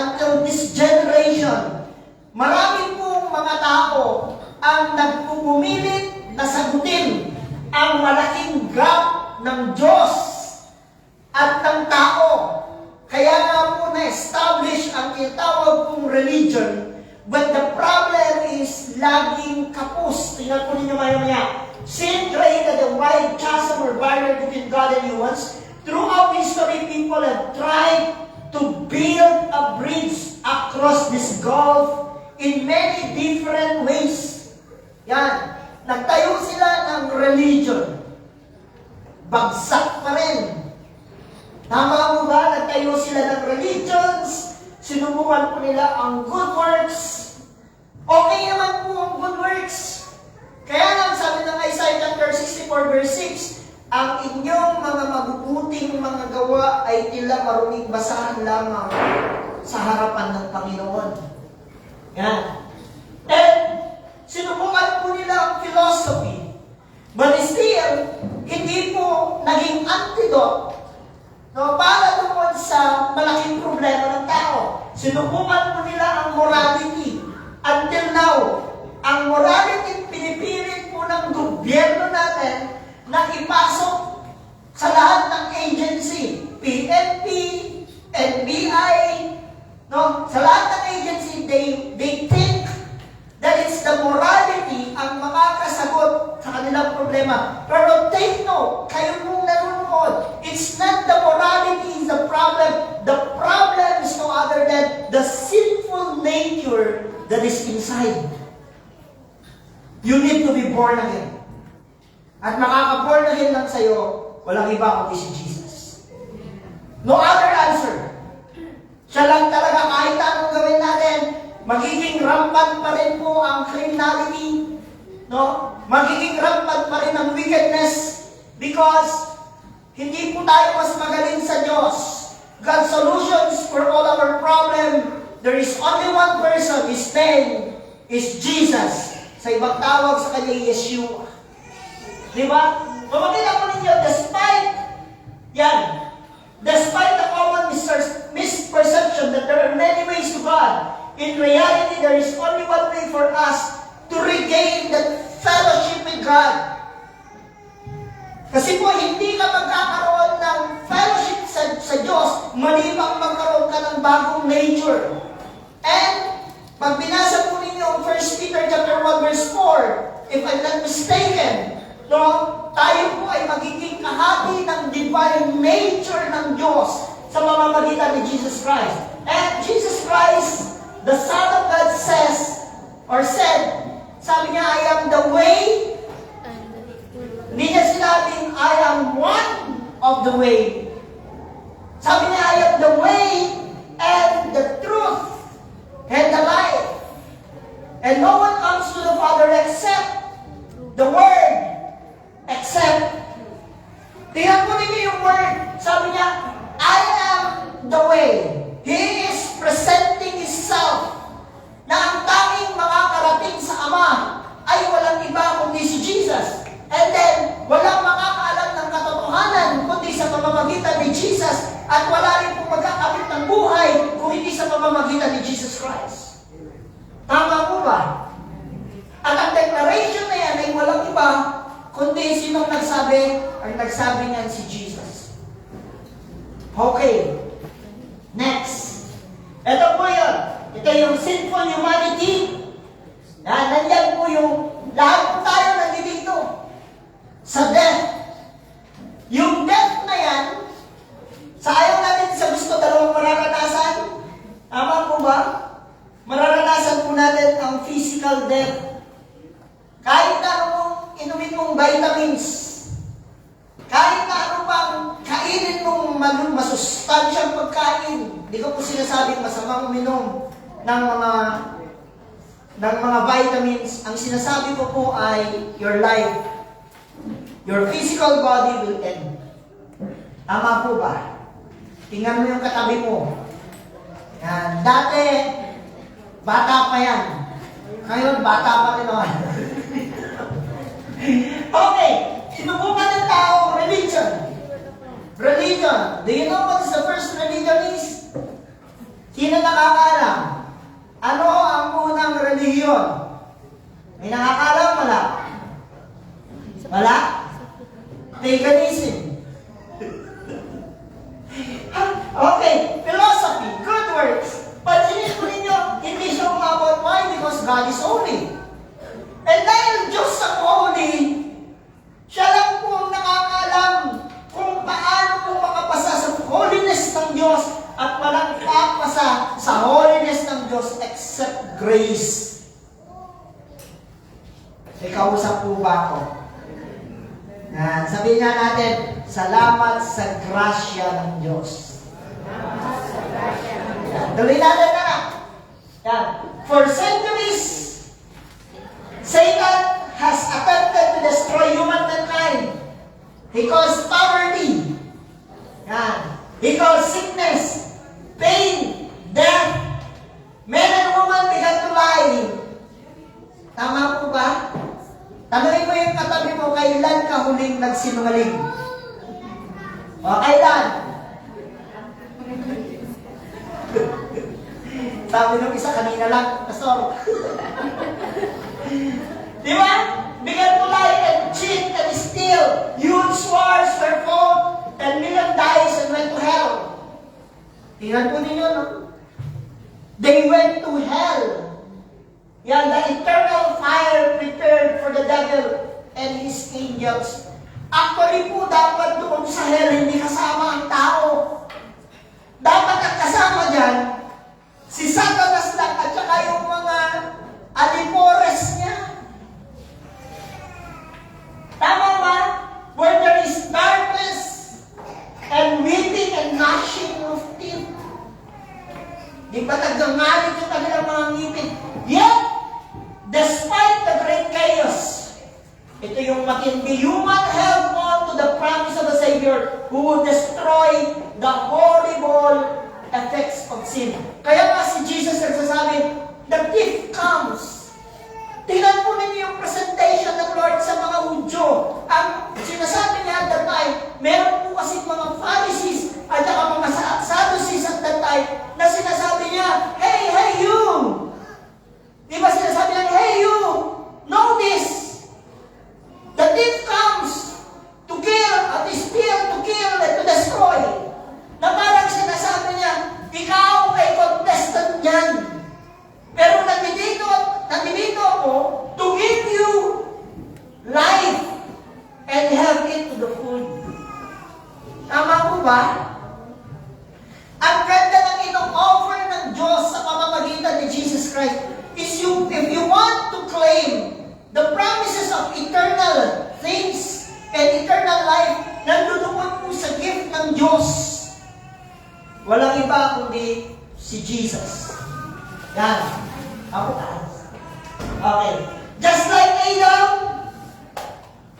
until this generation, marami pong mga tao ang nagpupumilit na sagutin ang malaking gap ng Diyos at ng tao. Kaya nga po na-establish ang tinatawag pong religion, but the problem is laging kapos. Tingnan po ninyo maya-maya. Sin created a wide chasm or barrier between God and humans. Throughout history, people have tried to build a bridge across this gulf in many different ways. Yan. Nagtayo sila ng religion. Bagsak pa rin. Tama mo ba? Nagtayo sila ng religions. Sinubukan po nila ang good works. Okay naman po ang good works. Kaya lang sabi ng Isaiah chapter 64 verse 6, ang inyong mga mabubuting mga gawa ay tila maruming basahan lamang sa harapan ng Panginoon. Yan. And sinubukan po nila ang philosophy. But still, hindi po naging antidote para doon sa malaking problema ng tao. Sinubukan po nila ang morality. Until now, ang morality pinipilit po ng gobyerno natin na ipasok sa lahat ng agency. PNP, NBI, sa lahat ng agency, they think that it's the morality ang makakasagot sa kanilang problema. Pero take note, kayo mong nanonood, it's not the morality is the problem. The problem is no other than the sinful nature that is inside. You need to be born again. At makaka-born again lang sa'yo, walang iba kundi si Jesus. No other answer. Siya lang talaga kahit anong gawin natin, magiging rampant pa rin po ang criminality. Magiging rampant pa rin ang wickedness because hindi po tayo mas magaling sa Diyos. God's solutions for all our problem, there is only one person, His name is Jesus. Sa ibang tawag sa kanya, Yeshua. Di ba? Makikita po ninyo, despite the common misperception that there are many ways to God, in reality, there is only one way for us to regain that fellowship with God. Kasi po, hindi ka magkakaroon ng fellowship sa Diyos, malibang magkaroon ka ng bagong nature. And, pag binasa po ninyo ang 1 Peter chapter 1 verse 4, if I'm not mistaken, tayo po ay magiging kahati ng divine nature ng Diyos sa pamamagitan ni Jesus Christ. And Jesus Christ, the Son of God said, sabi niya, I am the way. Hindi niya sinabing, I am one of the way. Sabi niya, I am the way and the truth and the life. And no one comes to the Father except the Word. Except. Tingnan po ninyo yung Word. Sabi niya, I am the way. He is presenting Himself na ang tanging makakarating sa Ama ay walang iba kundi si Jesus. And then, walang makakaalam ng katotohanan kundi sa pamamagitan ni Jesus at wala rin pong magkakamit ng buhay kung hindi sa pamamagitan ni Jesus Christ. Tama po ba? At ang declaration na yan ay walang iba kundi sinong nagsabi? Ang nagsabi niyan si Jesus. Okay. Next. Ito po yun. Ito yung sinful humanity. Nandiyan po yung lahat po tayo nandito sa death. Yung death na yan, sa ayaw natin sa gusto dalawang mararanasan. Tama po ba? Mararanasan po natin ang physical death. Kahit na anong inumin mong vitamins, kahit na ano pang kainin mong masustansyang pagkain, hindi ko po sinasabing masamang uminom ng mga vitamins. Ang sinasabi ko po ay your life, your physical body will end. Tama po ba? Tingnan mo yung katabi mo. Yan. Dati, bata pa yan. Ngayon, bata pa rin naman. Okay, sinubukan ng tao, religion. Religion. Do you know what the first religion is? Sino nakakaalam? Ano ang unang relihiyon? May nakakaalam? Wala? Wala? Paganism. Okay, philosophy, good words. Pansinin ko ninyo, hindi siya umabot. Why? Because God is holy. And dahil Diyos ang holy, siya lang po ang nakakaalam kung paano po makapasa sa holiness ng Diyos at walang papasa sa holiness ng Diyos except grace. May kausap po ba ako? Yan. Sabihin nga natin, salamat sa grasya ng Diyos. Tuloy natin na. Yan. For centuries, Satan has attempted to destroy human mankind. He caused poverty. Yan. He caused sickness, pain, death. Men and women began to lie. Tama po ba? Tanungin mo yung katabi mo, kailan ka huling nagsinungaling? O, kailan? Sabi nung isa kanina lang, Pastor. Di ba? Began to lie and cheat and steal. Huge wars were fought and million dies and went to hell. Tingnan po ninyo, no? They went to hell. Yan, the eternal fire prepared for the devil and his angels. Actually po, dapat doon sa hell, hindi kasama ang tao. Dapat ang kasama dyan, si Satanas lang at saka yung mga alipores niya. Tama ba? Where there is darkness and weeping and gnashing of teeth. Di ba nagngangalit yung kanilang mga ngipin? Yet, despite the great chaos, ito yung matindi human held on to the promise of the Savior who would destroy the horrible effects of sin. Kaya nga si Jesus nagsasabi, the thief comes. Tingnan po ninyo yung presentation ng Lord sa mga Hudyo. Ang sinasabi niya at that time, meron po kasi mga Pharisees at saka mga Sadducees at that time na sinasabi niya, hey you! Di ba sinasabi niya, hey you! Know this! The thief comes to kill, to steal, to kill, and to destroy. Na parang sinasabi niya, ikaw ay contestant dyan. Pero nandito ako to give you life and have it to the full. Tama po ba? Ang ganda ng ino-offer ng Diyos sa pamamagitan ni Jesus Christ is if you want to claim the promises of eternal things and eternal life, nandudukot po sa gift ng Diyos. Walang iba kundi si Jesus. Yan. Ako taas. Okay. Just like Adam,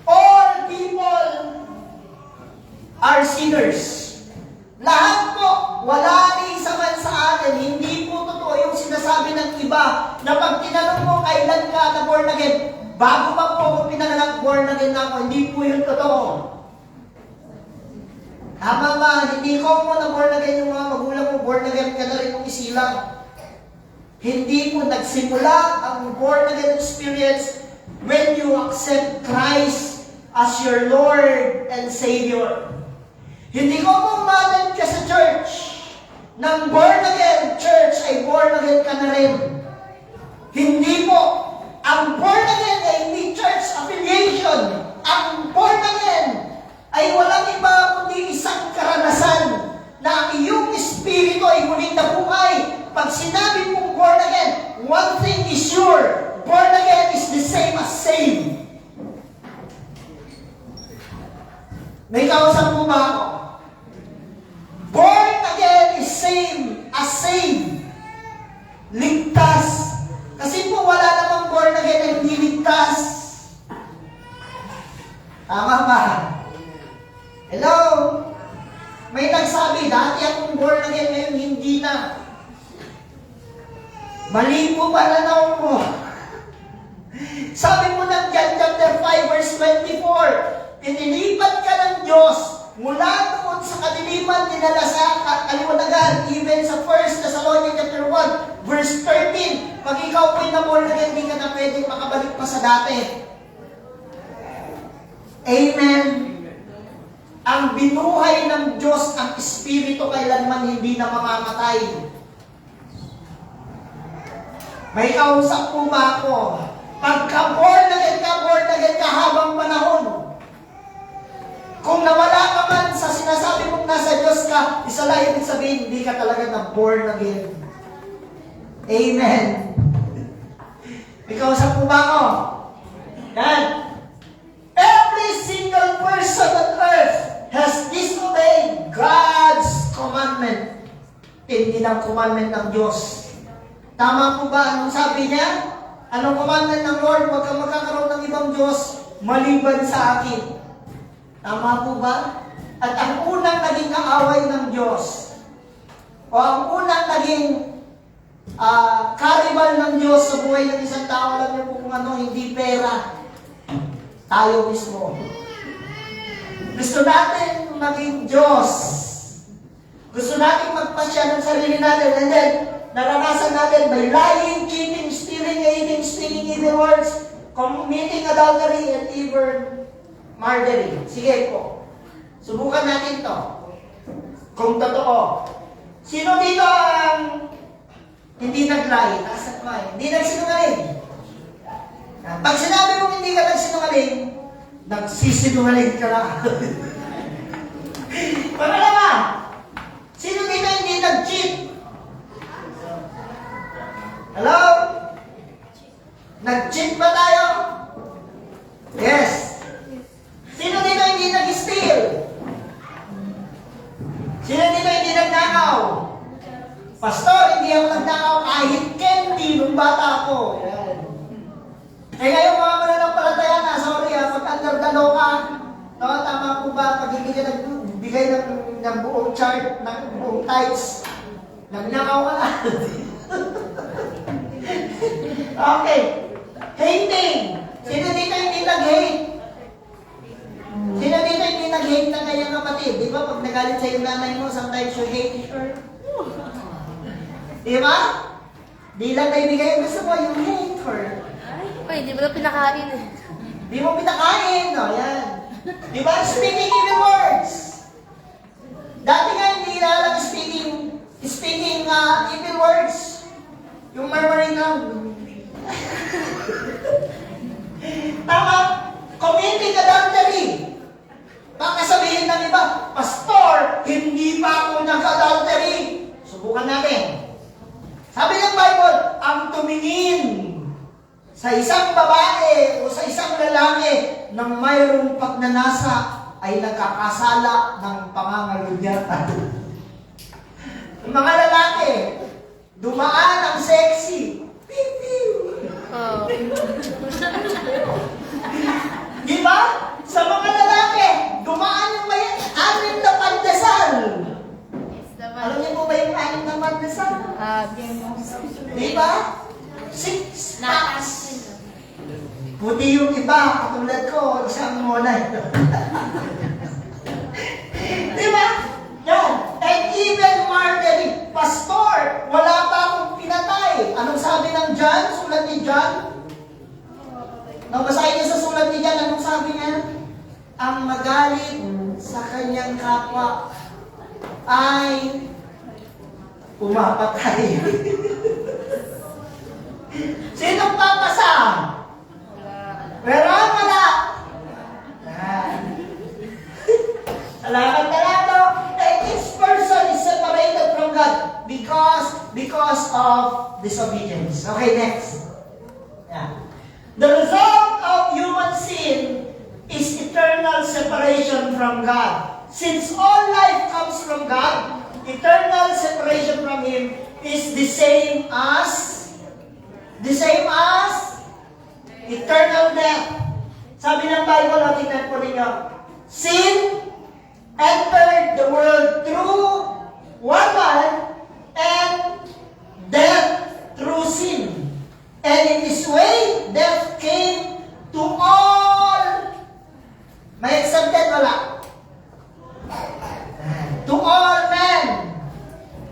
all people are sinners. Lahat po, wala ni isa man sa atin. Hindi po totoo yung sinasabi ng iba na pag tinanong mo kailan ka na born again, bago pa po ako pinanganak, born again na ako. Hindi po yun totoo. Tama ba? Hindi ko mo na born again yung mga magulang mo, born again ka na rin kung isilang. Hindi po nagsimula ang born again experience when you accept Christ as your Lord and Savior. Hindi ko mo umaten ka sa church. Nang born again church ay born again ka na rin. Hindi po. Ang born again ay hindi church affiliation. Ang born again ay walang iba kundi isang karanasan na ang iyong espiritu ay muling nabuhay. Pag sinabi mong born again, one thing is sure, born again is the same as saved. May kausap mo ba ako? Born again is same as saved. Ligtas. Kasi po wala namang born again na hindi ligtas. Tama ba? Hello? May nagsabi, dati akong born again, ngayon hindi na. Mali po pananaw mo. Sabi mo ng John chapter 5 verse 24, inilipat ka ng Diyos mula doon sa kadiliman dinala sa kaliwanagan. Even sa 1 Thessalonians chapter 1 verse 13, pag ikaw po'y na-born again, hindi ka na pwedeng makabalik pa sa dati. Amen. Ang binuhay ng Diyos, ang Espiritu kailanman hindi na mamamatay. May kausap po ba ako? Pagka-born again ka habang panahon. Kung nawala ka man sa sinasabi mong nasa Diyos ka, isa lang ibig sabihin, hindi ka talaga na-born again. Amen. May kausap po ba ako? Yan. Every single person on earth has disobeyed God's commandment. Hindi ng commandment ng Diyos. Tama po ba? Anong sabi niya? Anong commandment ng Lord? Huwag kang magkakaroon ng ibang Diyos maliban sa akin. Tama po ba? At ang unang naging kaaway ng Diyos, o ang unang naging karibal ng Diyos sa buhay ng isang tao, alam niyo po kung ano, hindi pera. Tayo mismo. Gusto natin maging Diyos. Gusto natin magpasya ng sarili natin. And then, naranasan natin by lying, cheating, stealing, hating, speaking evil words, committing adultery, and even murdering. Sige po. Subukan natin to. Kung totoo. Sino dito ang hindi nag-lie? Hindi nagsinungaling. Pag sinabi mong hindi ka nagsinungaling, nagsisinungaling ka na. Pangalawa, sino dito hindi nag-cheat? Hello? Nag-cheat ba tayo? Yes. Sino dito hindi nag-steal? Sino dito hindi nagnakaw? Pastor, hindi ako nagnakaw kahit candy nung bata ako. Yan. Eh ngayon mga mananampalataya na, sorry pag under the law ka, no, tama po ba, pag hindi ka nagbigay ng buong chart, ng buong tithes, nagnakaw ka na. Okay. Hating. Sino dito hindi nag-hate? Sino dito hindi nag-hate na kanyang kapatid? Di ba pag nagalit sa yung nanay mo, sometimes you hate her? Di ba? Di lang naibigay ang gusto mo, you hate her. Uy, di mo na pinakain eh. Di mo pinakain, no? Yan. Di ba? Speaking evil words. Dati nga hindi lang speaking evil words. Yung murmuring lang. Tama? Committing adultery. Baka sabihin ng iba, Pastor, hindi pa ako nag-adultery. Subukan natin. Sabi ng Bible, ang tumingin sa isang babae o sa isang lalaki nang mayroong pagnanasa ay nagkakasala ng pangangalunyatan. Ang mga lalaki, dumaan ang sexy. Piu, piu. Oh. Di ba? Sa mga lalaki, dumaan yung may anim na pandesal. Alam niyo po ba yung anim na pandesal? Di ba? 6 packs. Puti yung iba, katulad ko, isang monay. Di ba? Yan. And even murdering. Pastor, wala pa akong pinatay. Anong sabi ng John? Sulat ni John? Nung basahin niyo sa sulat ni John, anong sabi niya? Ang magalit sa kanyang kapwa ay pumapatay. Sinong papasa? Wala. Salamat talado. Each person is separated from God because of disobedience. Okay, next. Yeah. The result of human sin is eternal separation from God. Since all life comes from God, eternal separation from Him is the same as eternal death. Sabi ng Bible, tingnan po ninyo, sin entered the world through one man, and death through sin. And in this way, death came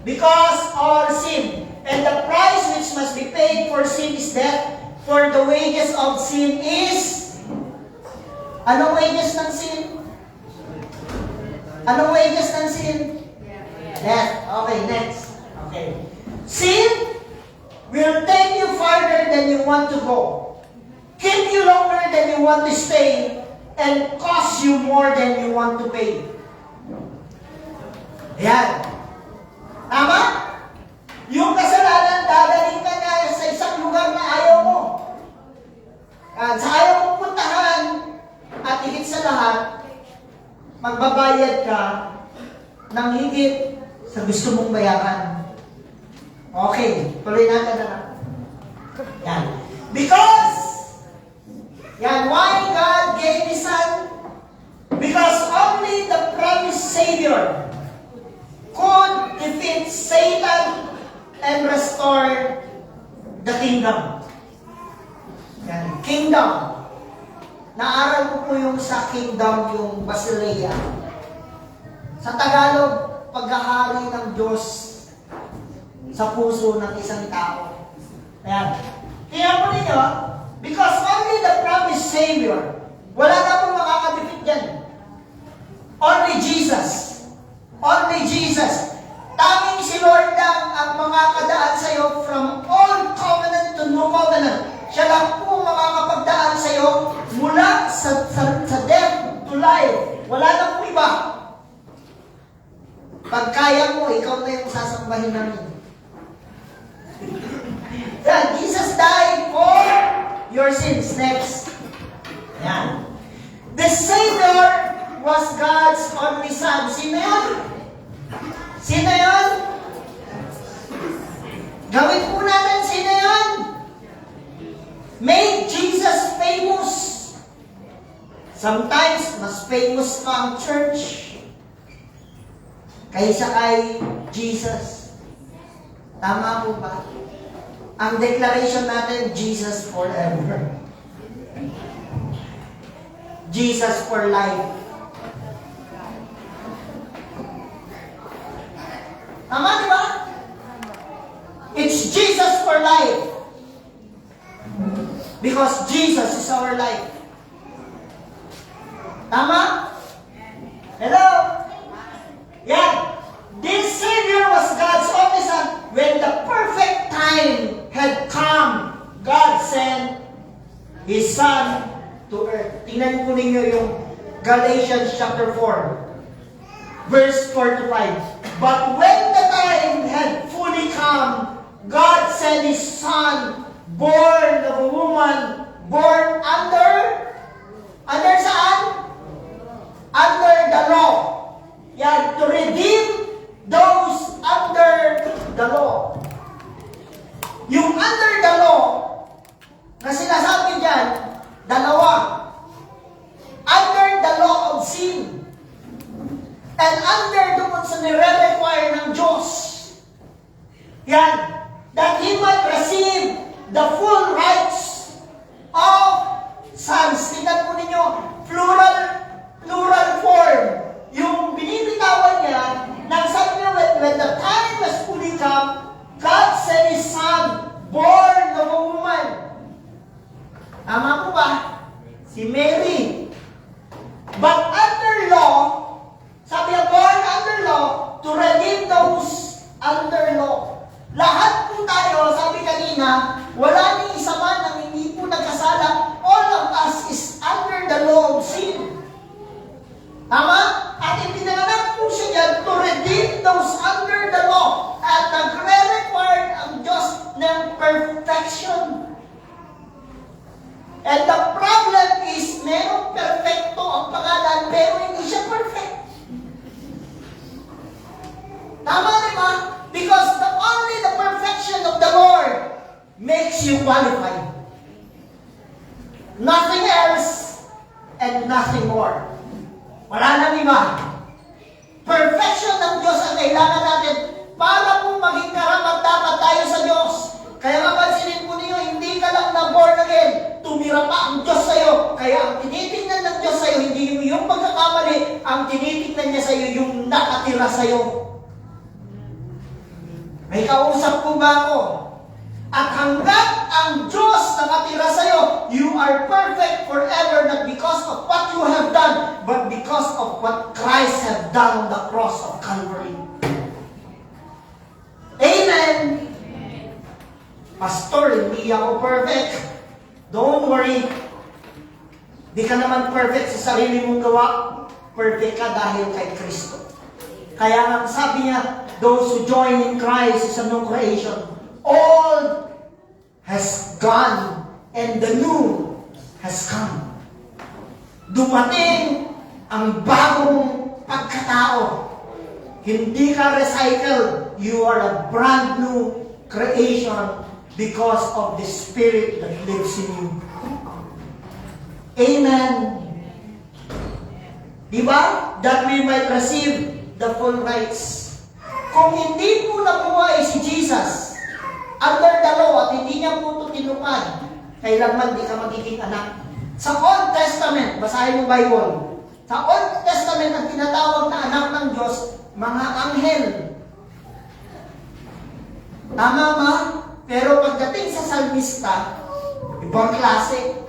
Because all sin. And the price which must be paid for sin is death. For the wages of sin is... Anong wages ng sin? Anong wages ng sin? Death. Okay, next. Okay. Sin will take you farther than you want to go. Keep you longer than you want to stay. And cost you more than you want to pay. Ayan. Tama? Yung kasalanan, dadaling ka na sa isang lugar na ayaw mo. At sa ayaw mong puntahan, at higit sa lahat, magbabayad ka ng higit sa gusto mong bayaran. Okay, tuloy natin na. Yan. Because, yan, why God gave His Son? Because only the promised Savior could defeat Satan and restore the kingdom. Yan, kingdom. Naaral ko po yung sa kingdom, yung Basileia. Sa Tagalog, paghahari ng Diyos sa puso ng isang tao. Ayan. Tingnan po ninyo, because only the promised Savior, wala na pong makakadefeat dyan. Only Jesus. Only Jesus. Tanging si Lord lang ang makakadaan sa iyo from old covenant to new covenant. Siya lang po makakapagdaan sa iyo mula sa death to life. Wala na po iba. Pag kaya mo, ikaw na yung sasambahin namin. Yan, Jesus died for your sins. Next. Yan. The Savior was God's only Son. Sino yun? Sino yun? Gawin po natin sino yun? Made Jesus famous. Sometimes, mas famous pa ang church kaysa kay Jesus. Tama po ba? Ang declaration natin, Jesus forever. Jesus for life. Tama, di ba? It's Jesus for life. Because Jesus is our life. Tama? Hello? Yan. This Savior was God's only Son. When the perfect time had come, God sent His Son to earth. Tingnan po ninyo yung Galatians chapter 4, verse 4 to 5. But when the time had fully come, God sent His Son, born of a woman, born under saan? Under the law. Yan, to redeem those under the law. Yung under the law, na sinasabi dyan, dalawa. Under the law of sin. And under doon sa nire-require ng Diyos. Yan. That He might receive the full rights of sons. Tingnan po ninyo, plural form. Yung binibitawan niya, nang sabi niya, when the time was fully come, God sent His Son, born of a woman. Tama po ba? Si Mary. But under law, sabi niya, born under law, to redeem those under law. Lahat po tayo, sabi kanina, wala ni isa man ang hindi po nagkasala. All of us is under the law of sin. Tama? At ipinanganak po siya dyan to redeem those under the law. At nagre-require ang Diyos ng perfection. And the problem is, merong perfecto ang pangalan, pero hindi siya perfect. Tama, di ba? Because only the perfection of the Lord makes you qualified. Nothing else and nothing more. Wala nang iba. Perfection ng Diyos ang kailangan natin para po maging karapat-dapat tayo sa Diyos. Kaya mapansinin po niyo, hindi ka lang na born again. Tumira pa ang Diyos sa'yo. Kaya ang tinitingnan ng Diyos sa'yo, hindi yung pagkakamali. Ang tinitingnan niya sa'yo, yung nakatira sa'yo. May kausap po ba ako? At hanggat ang Diyos nakatira sa'yo, you are perfect forever, not because of what you have done, but because of what Christ have done on the cross of Calvary. Amen! Pastor, hindi ako perfect. Don't worry. Di ka naman perfect sa sarili mong gawa. Perfect ka dahil kay Kristo. Kaya nga sabi niya, those who join in Christ is a new creation. All has gone and the new has come. Dumating ang bagong pagkatao. Hindi ka recycled. You are a brand new creation because of the Spirit that lives in you. Amen. Diba? That we might receive the full rights. Kung hindi po nabuhay si Jesus under the law at hindi niya po ito tinupad, kailanman di ka magiging anak. Sa Old Testament, basahin yung Bible. Sa Old Testament, ang tinatawag na anak ng Diyos, mga anghel. Tama ba? Pero pagdating sa salmista, ibang klase.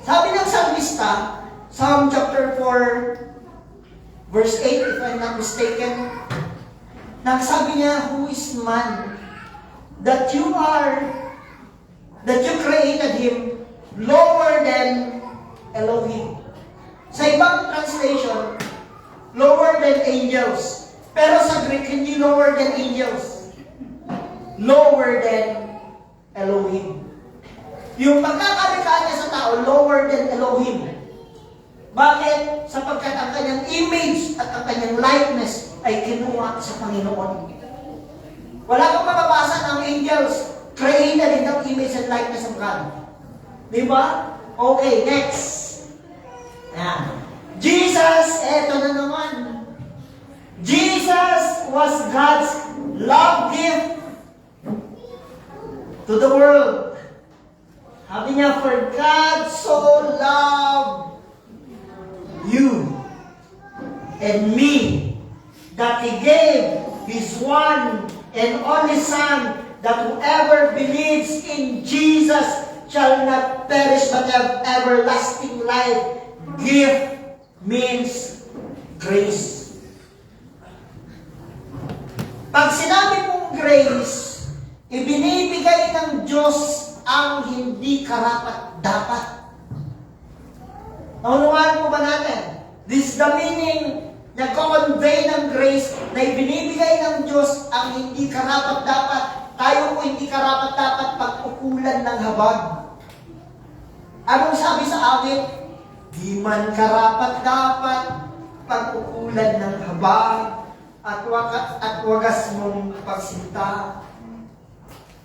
Sabi ng salmista, Psalm chapter 4, verse 8, if I'm not mistaken, nagsabi niya, who is man that you created him lower than Elohim. Sa ibang translation, lower than angels. Pero sa Greek, hindi lower than angels. Lower than Elohim. Yung pagkakalikha niya sa tao, lower than Elohim. Bakit? Sapagkat ang kanyang image at ang kanyang likeness ay kinuha sa Panginoon. Wala kang mababasa ng angels created in the image and likeness of God. Diba? Okay, next. Ayan. Jesus, eto na naman. Jesus was God's love gift to the world. Sabi niya, for God so loved you and me that He gave His one and only Son, that whoever believes in Jesus shall not perish but have everlasting life. Gift means grace. Pag sinabi mong grace, ibinibigay ng Diyos ang hindi karapat-dapat. Naunawaan mo ba natin? This is the meaning. Nagko-convey ng grace na ibinibigay ng Diyos ang hindi karapat-dapat. Tayo po hindi karapat-dapat pag-ukulan ng habag. Anong sabi sa awit? Di man karapat-dapat pag-ukulan ng habag at wagas mong pagsinta.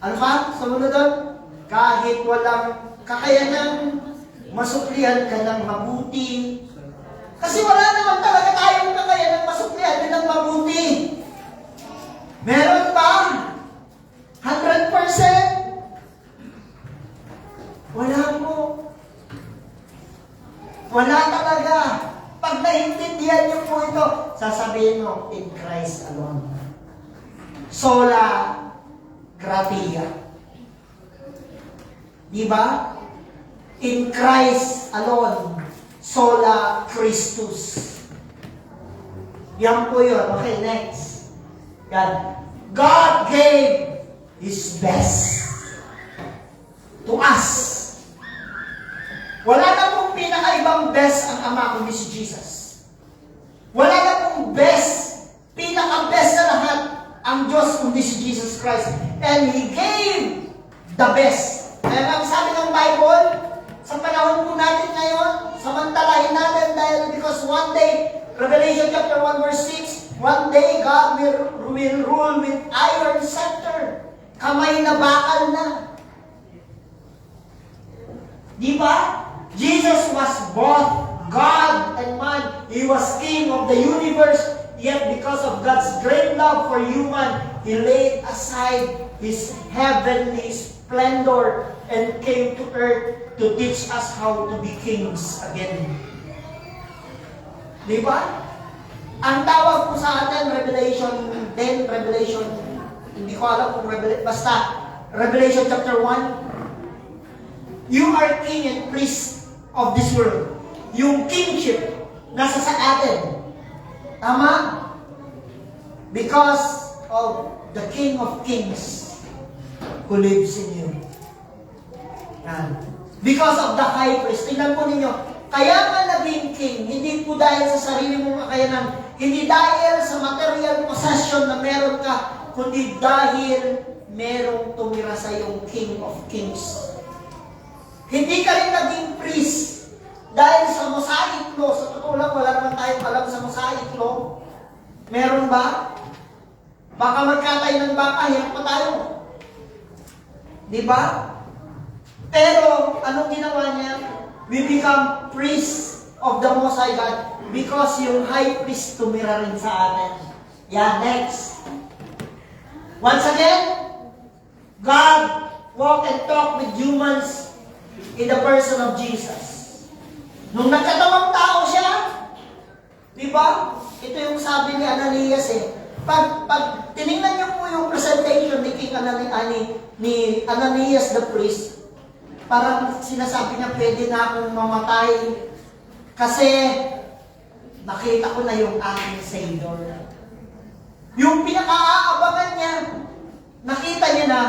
Ano pa? Sumunod doon? Kahit walang kakayanang masuklihan ka ng mabuti. Kasi wala naman talaga tayong kakayanang masuklihan din ng mabuti. Meron ba? 100%? Wala po. Wala talaga. Pag naintindihan niyo po ito, sasabihin mo, in Christ alone. Sola gratia. Diba? In Christ alone. Sola Christus. Yan po yun. Okay, next. God gave His best to us. Wala na pong pinakaibang best ang Ama kundi si Jesus. Wala na pong best, pinaka-best na lahat ang Diyos kundi si Jesus Christ. And He gave the best. Kaya ang sabi ng Bible, sa panahon po natin ngayon, samantalahin natin dahil because one day, Revelation chapter 1 verse 6, one day God will rule with iron scepter. Kamay na bakal na. Di ba? Jesus was both God and man. He was King of the universe. Yet because of God's great love for human, He laid aside His heavenly splendor and came to earth to teach us how to be kings again. Di ba? Ang tawag po sa atin, Revelation 10, Revelation 9, hindi ko alam kung basta Revelation chapter 1. You are king and priest of this world. Yung kingship, nasa sa atin. Tama? Because of the King of Kings who lives in you. Yan. Because of the high priest. Tingnan po ninyo, kaya nga naging king, hindi po dahil sa sarili mong kakayanan, hindi dahil sa material possession na meron ka, kundi dahil merong tumira sa iyong King of Kings. Hindi ka rin naging priest dahil sa mosaic law. Sa totoo lang, wala naman tayong alam sa mosaic law. Meron ba? Baka magkatay ng baka, hirap pa tayo. Di ba? Pero, anong ginawa niya? We become priests of the Most High God because yung high priest tumira rin sa atin. Yeah, next. Once again, God walked and talked with humans in the person of Jesus. Nung nagkatawang tao siya, di ba? Ito yung sabi ni Ananias eh. Pag tinignan niyo po yung presentation ni King ni Ananias the priest, parang sinasabi niya, pwede na akong mamatay kasi nakita ko na yung aking Savior. Yung pinaka-aabangan niya, nakita niya na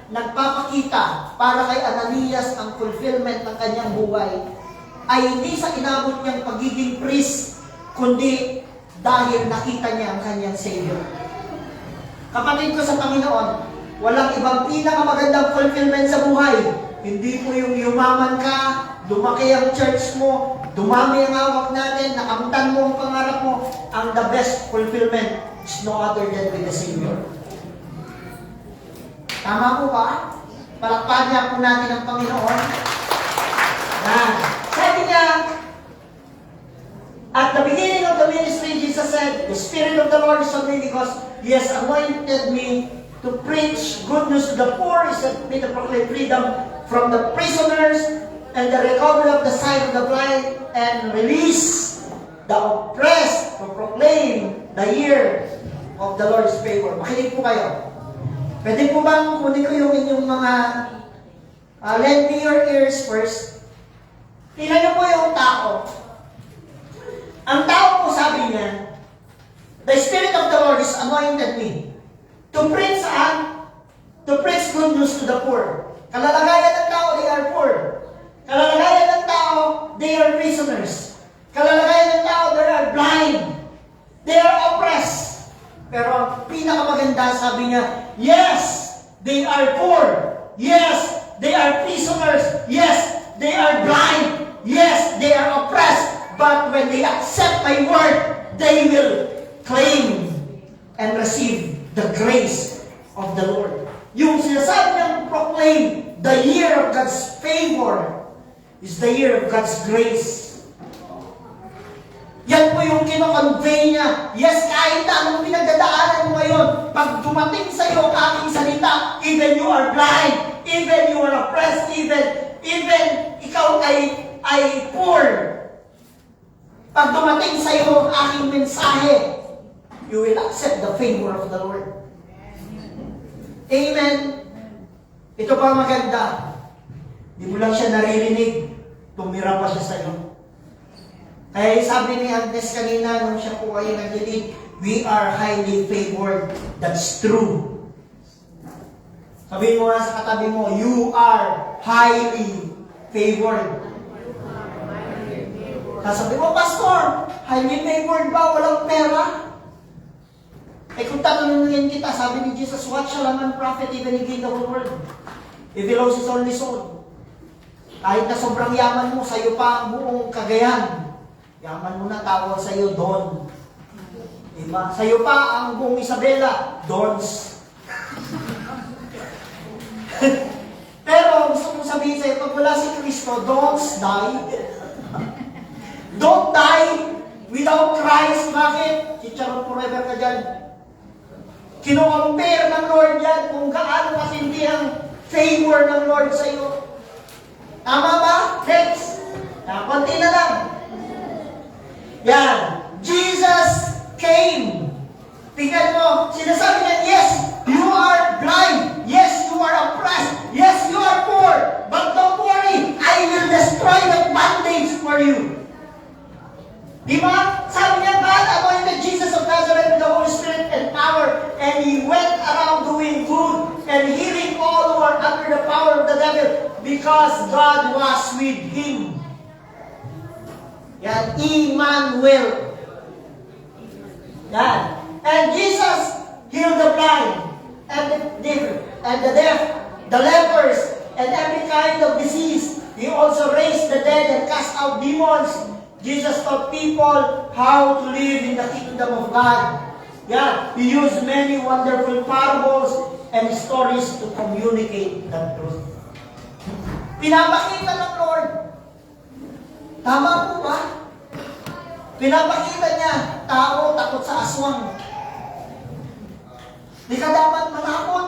nagpapakita para kay Ananias ang fulfillment ng kanyang buhay ay hindi sa inabot niyang pagiging priest, kundi dahil nakita niya ang kanyang Savior. Kapatid ko sa Panginoon, walang ibang pinakamagandang fulfillment sa buhay. Hindi po yung yumaman ka, lumaki ang church mo, dumami ang hawak natin, nakamtan mo ang pangarap mo. Ang the best fulfillment is no other than with the Savior. Tama po ba? Palakpahan po natin ang Panginoon. Yan. Sabi niya, at the beginning of the ministry, Jesus said, the Spirit of the Lord is on me because He has anointed me to preach good news to the poor. He sent me to proclaim freedom from the prisoners and the recovery of the sight of the blind and release the oppressed, to proclaim the year of the Lord's favor. Makinig po kayo. Pwede po bang kunin ko yung inyong mga lend me your ears first. Tingnan niyo po yung tao. Ang tao po sabi niya, the Spirit of the Lord is anointed me to preach to preach good news to the poor. Kalalagayan ng tao, they are poor. Kalalagayan ng tao, they are prisoners. Kalalagayan ng tao, they are blind. They are oppressed. Pero ang pinakamaganda, sabi niya, yes, they are poor. Yes, they are prisoners. Yes, they are blind. Yes, they are oppressed. But when they accept my word, they will claim and receive the grace of the Lord. Yung sinasabi niyang proclaim, the year of God's favor is the year of God's grace. Yan po yung kino-convey niya. Yes, kahit na anong pinagdadaanan mo ngayon, pag dumating sa iyo ang aking salita, even you are blind, even you are oppressed, even ikaw ay poor, pag dumating sa iyo ang aking mensahe, you will accept the favor of the Lord. Amen. Ito pa maganda. Hindi mo lang siya naririnig, tumira pa siya sa iyo. Kaya sabi ni Agnes kanina, nung siya po ay nag-lead, we are highly favored. That's true. Sabihin mo nga sa katabi mo, you are highly favored. Sabi mo, Pastor, highly favored ba? Walang pera? Eh kung tatanungin kita, sabi ni Jesus, what shall a man profit even he gain the whole world? If he loses his only soul. Kahit na sobrang yaman mo, sa'yo pa ang buong Cagayan. Yaman mo na, tawag sa'yo, Don. Diba? Sa'yo pa ang buong Isabela, Dons. Pero gusto kong sabihin sa'yo, pag wala si Kristo, Dons die. Don't die without Christ. Bakit? Chicharon forever ka dyan. Kino-compare ng Lord yan kung gaano kasindi ang favor ng Lord sa iyo. Tama ba? Next. Konti na lang. Yan. Jesus came. Tingnan mo, sinasabi niya, yes, you are for you. Di ba? Sabi niya, God anointed Jesus of Nazareth with the Holy Spirit and power, and He went around doing good and healing all who are under the power of the devil because God was with Him. Yan, Emmanuel. Yan. And Jesus healed the blind, and the deaf, the lepers, and every kind of disease. He also raised the dead and cast out demons. Jesus taught people how to live in the kingdom of God. Yeah, He used many wonderful parables and stories to communicate the truth. Pinapakita ng Lord. Tama po ba? Pinapakita niya, tao takot sa aswang. Di ka dapat matakot.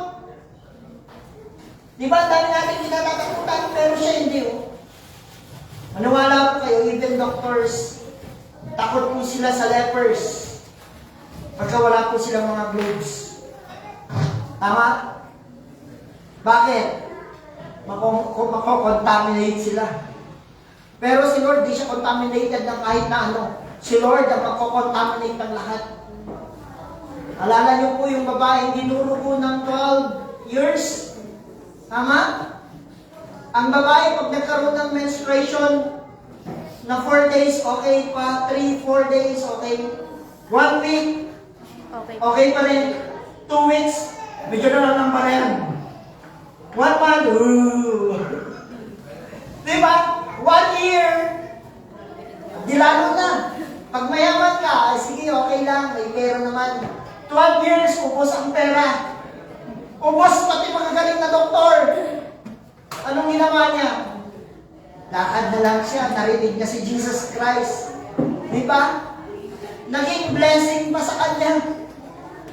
Di ba, dami natin kinatatakutan, pero siya hindi. Maniwala po kayo, even doctors, takot po sila sa lepers pagka wala po silang mga gloves. Tama? Bakit? Mako-contaminate sila. Pero si Lord, di siya contaminated ng kahit na ano. Si Lord ang mako-contaminate ng lahat. Alala niyo po yung babaeng dinuro po ng 12 years? Tama? Ang babae, pag nagkaroon ng menstruation na 4 days, okay pa. 3-4 days, okay. 1 week, Okay. okay pa rin. 2 weeks, medyo na lang ng barel. 1 month, diba? 1 year, di lalo na. Pag mayaman ka, sige, okay lang, may pera naman. 12 years, ubos ang pera. Ubos pati magagaling na doktor. Anong ginawa niya? Lakad na lang siya, narinig niya si Jesus Christ. Di ba? Naging blessing pa sa kanya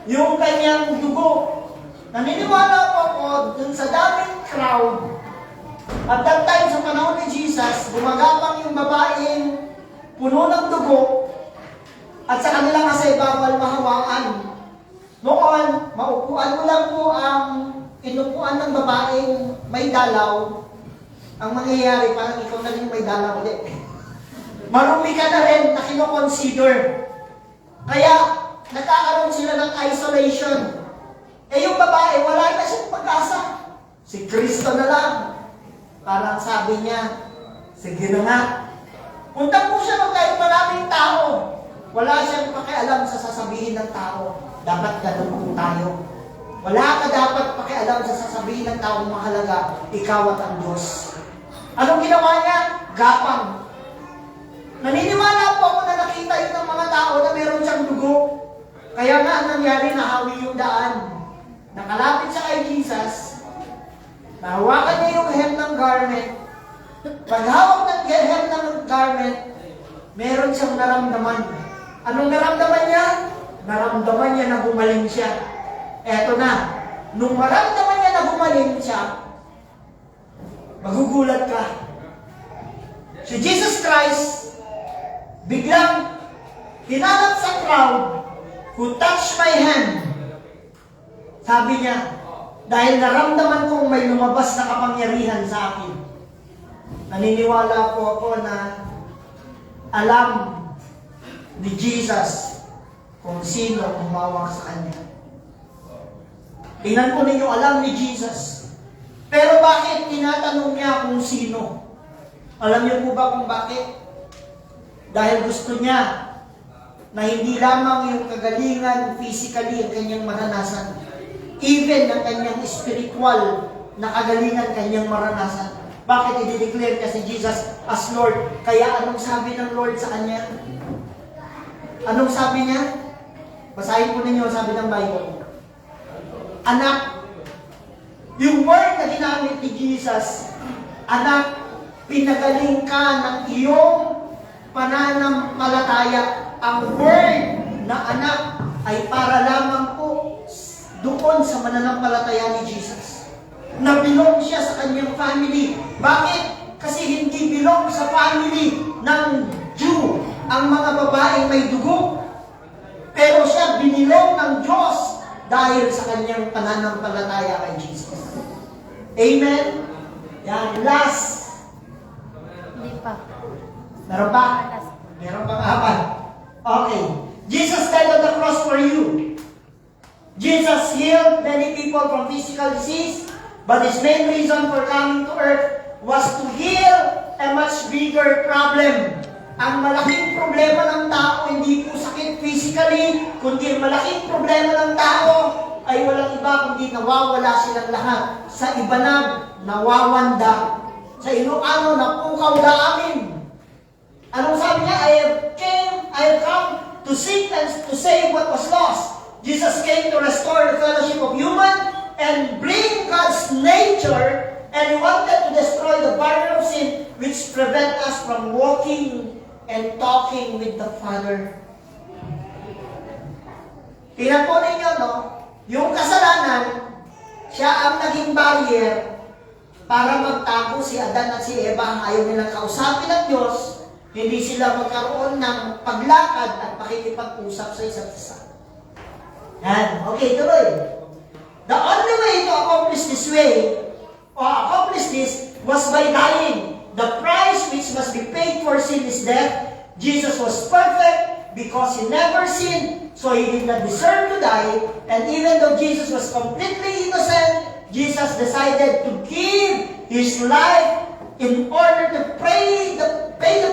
yung kanyang dugo. Naniniwala po ako dun sa daming crowd. At that time, sa panahon ni Jesus, gumagapang yung babaeng puno ng dugo at sa kanila kasi bawal mahawakan. Noon, maupuan mo lang po ang inupuan ng babaeng may dalaw. Ang mangyayari, parang ikaw na rin may dalaw ulit. Marumi ka na rin na kinoconsider. Kaya, nagkakaroon sila ng isolation. Eh yung babae, wala na siyang pag-asa. Si Kristo na lang. Parang sabi niya, sige na nga. Punta po siya ng kahit maraming tao. Wala siyang pakialam sa sasabihin ng tao. Dapat ganun po tayo. Wala ka dapat pakialam sa sasabihin ng taong mahalaga, ikaw at ang Diyos. Anong ginawa niya? Gapang. Naniniwala po ako na nakita yun ng mga tao na meron siyang dugo. Kaya nga ang nangyari, nahawi yung daan. Nakalapit siya kay Jesus, nahawakan niya yung hem ng garment. Paghawak ng hem ng garment, meron siyang naramdaman. Anong naramdaman niya? Naramdaman niya na gumaling siya. Eto na, nung maramdaman niya na gumaling siya, magugulat ka. Si Jesus Christ, biglang hinanap sa crowd, who touched my hand. Sabi niya, dahil naramdaman kong may lumabas na kapangyarihan sa akin. Naniniwala po ako na alam ni Jesus kung sino humawak sa kanya. Tingnan po ninyo, alam ni Jesus. Pero bakit tinatanong niya kung sino? Alam niyo po ba kung bakit? Dahil gusto niya na hindi lamang yung kagalingan physically ang kanyang maranasan, even ang kanyang spiritual na kagalingan kanyang maranasan. Bakit i-declare niya si Jesus as Lord? Kaya anong sabi ng Lord sa kanya? Anong sabi niya? Basahin po ninyo, sabi ng Bible. Anak, yung word na ginamit ni Jesus, anak, pinagaling ka ng iyong pananampalataya. Ang word na anak ay para lamang po doon sa mananampalataya ni Jesus. Na belong siya sa kanyang family. Bakit? Kasi hindi belong sa family ng Jew ang mga babaeng may dugo. Pero siya binilong ng Diyos dahil sa kanyang pananampalataya kay Jesus. Amen? Yan, last. Hindi pa. Meron pa? Meron pang apat. Okay. Jesus died on the cross for you. Jesus healed many people from physical disease, but his main reason for coming to earth was to heal a much bigger problem. Ang malaking problema ng tao, hindi po sakit physically, kundi ang malaking problema ng tao ay walang iba kundi nawawala silang lahat. Sa ibanag, nawawanda. Sa Ilocano, napukaw na amin. Anong sabi niya? I have come to seek and to save what was lost. Jesus came to restore the fellowship of human and bring God's nature, and He wanted to destroy the barrier of sin which prevent us from walking and talking with the Father. Tingnan po ninyo, no? Yung kasalanan, siya ang naging barrier para magtago si Adan at si Eva. Ang ayaw nilang kausapin ng Diyos, hindi sila magkaroon ng paglakad at pakikipag-usap sa isa't isa. Yan. Okay, tuloy. The only way to accomplish this was by dying. The price which must be paid for sin is death. Jesus was perfect because He never sinned, so He did not deserve to die. And even though Jesus was completely innocent, Jesus decided to give His life in order to pay the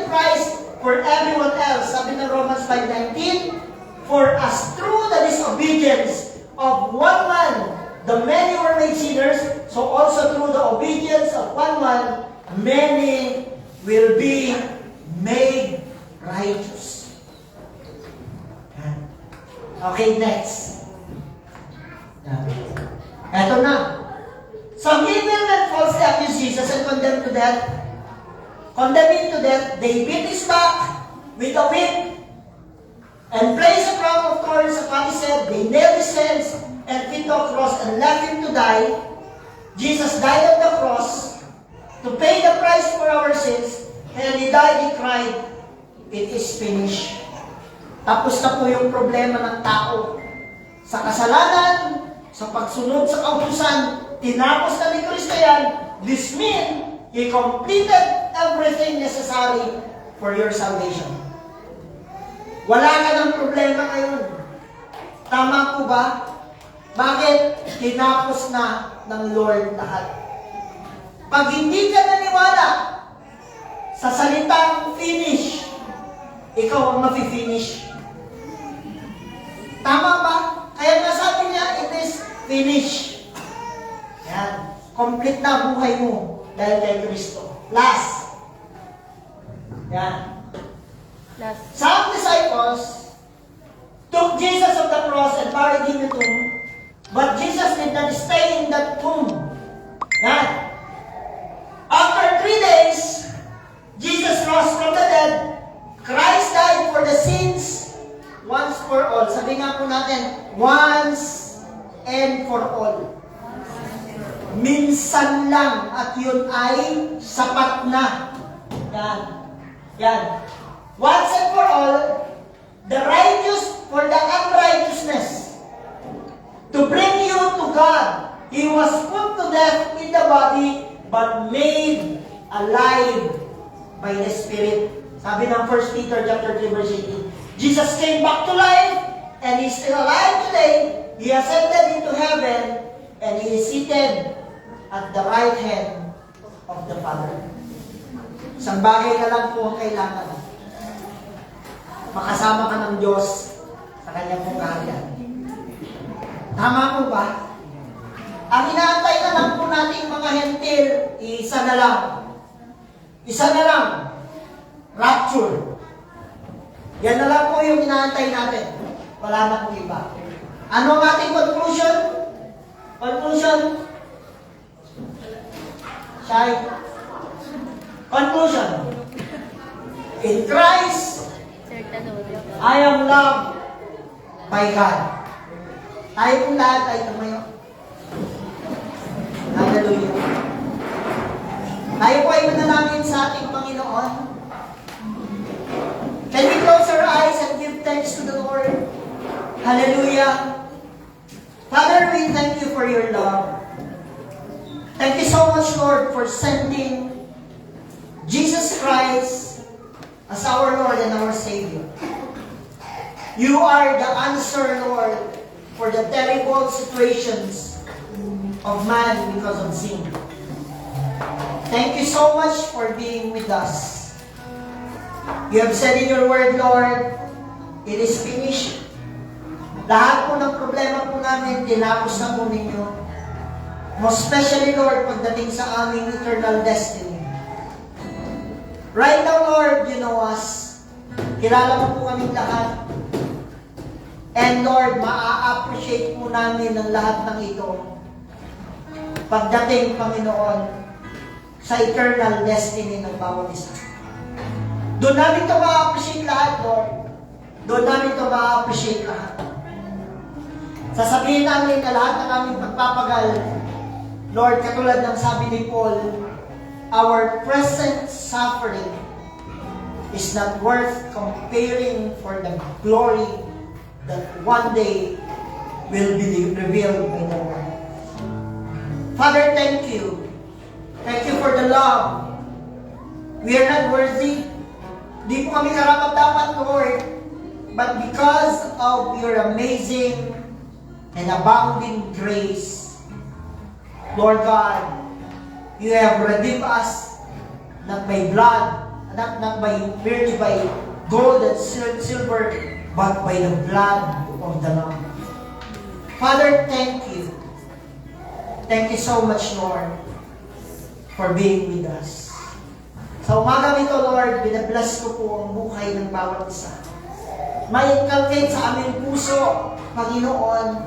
price for everyone else. Sabi ng Romans 5:19, for as through the disobedience of one man, the many were made sinners, so also through the obedience of one man, many will be made righteous. Okay, next. Eto na. Some evil men falsely accused Jesus and condemned him to death. They beat his back with a whip and placed a crown of thorns upon his head. They nailed his hands and feet to a cross and left him to die. Jesus died on the cross to pay the price for our sins, and He died, He cried, it is finished. Tapos na po yung problema ng tao. Sa kasalanan, sa pagsunod sa kautusan, tinapos na ni Kristo yan. This means He completed everything necessary for your salvation. Wala ka ng problema ngayon. Tama po ba? Bakit? Tinapos na ng Lord lahat. Pag hindi ka naniwala sa salitang finish, ikaw ang mafi-finish. Tama ba? Kaya nga sabi niya, it is finished. Yan. Complete na buhay mo dahil kay Kristo. Last. Yan. Some disciples took Jesus of the cross and buried him in the tomb, but Jesus did not stay in that tomb. Yan. After 3 days, Jesus rose from the dead. Christ died for the sins once for all. Sabi nga po natin, once and for all. Minsan lang at yun ay sapat na. Yan. Yan. Once and for all, the righteous for the unrighteousness. To bring you to God. He was put to death in the body, but made alive by the Spirit. Sabi ng 1 Peter chapter 3 verse 18. Jesus came back to life, and He's still alive today. He ascended into heaven, and He is seated at the right hand of the Father. Isang bagay na lang po ang kailangan. Makasama ka ng Diyos sa Kanyang pong kaharian. Tama po ba? Ang inaantay na lang po natin mga hentil, isa na lang. Isa na lang. Rapture. Yan na lang po yung inaantay natin. Wala na pong iba. Ano ang ating conclusion? Conclusion? Shai? Conclusion. In Christ, I am loved by God. Tayo pong lahat ay tumayo. Hallelujah. Tayo po ay manalangin sa ating Panginoon. Can we close our eyes and give thanks to the Lord? Hallelujah. Father, we thank you for your love. Thank you so much, Lord, for sending Jesus Christ as our Lord and our Savior. You are the answer, Lord, for the terrible situations of man because of sin. Thank you so much for being with us. You have said in your word, Lord, it is finished. Lahat po ng problema po namin, tinapos na po ninyo. Most especially, Lord, pagdating sa aming eternal destiny. Right now, Lord, you know us. Kilala mo po kaming lahat. And Lord, maa-appreciate po namin ang lahat ng ito. Pagdating, Panginoon, sa eternal destiny ng bawat isa. Doon namin ito ma-appreciate lahat, Lord. Doon namin ito ma-appreciate lahat. Sasabihin namin na lahat ng aming pagpapagal, Lord, katulad ng sabi ni Paul, our present suffering is not worth comparing for the glory that one day will be revealed by the Lord. Father, thank you. Thank you for the love. We are not worthy. Di po kami karapat-dapat, Lord. But because of your amazing and abounding grace, Lord God, you have redeemed us not by blood, not by merely by gold and silver, but by the blood of the Lamb. Father, thank you. Thank you so much, Lord, for being with us. Sa umaga nito, Lord, binabless ko po ang buhay ng bawat isa. May inculcate sa aming puso, Panginoon,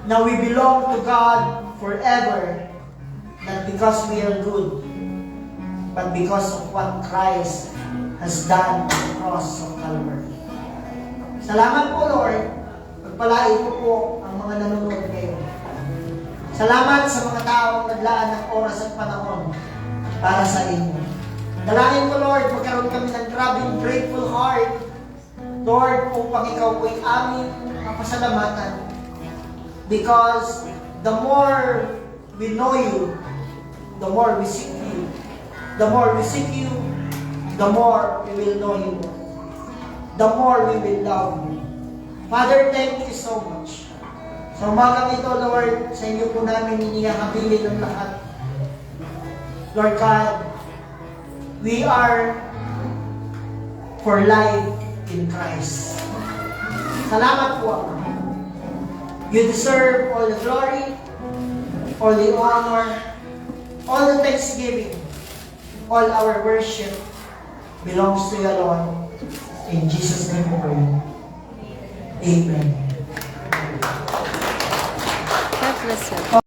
na we belong to God forever, not because we are good, but because of what Christ has done on the cross of Calvary. Salamat po, Lord. Pagpalain ko po ang mga nanonood ngayon. Salamat sa mga taong naglaan ng oras at panahon para sa inyo. Dalangin ko, Lord, magkaroon kami ng grabing grateful heart, Lord, upang ikaw po'y aming mapasalamatan. Because the more we know you, the more we seek you. The more we seek you, the more we will know you. The more we will love you. Father, thank you so much. Sa umagang ito, Lord, sa inyo po namin inihahabilin ng lahat. Lord God, we are for life in Christ. Salamat po. You deserve all the glory, all the honor, all the thanksgiving, all our worship belongs to you alone. In Jesus' name we pray. Amen. God bless you.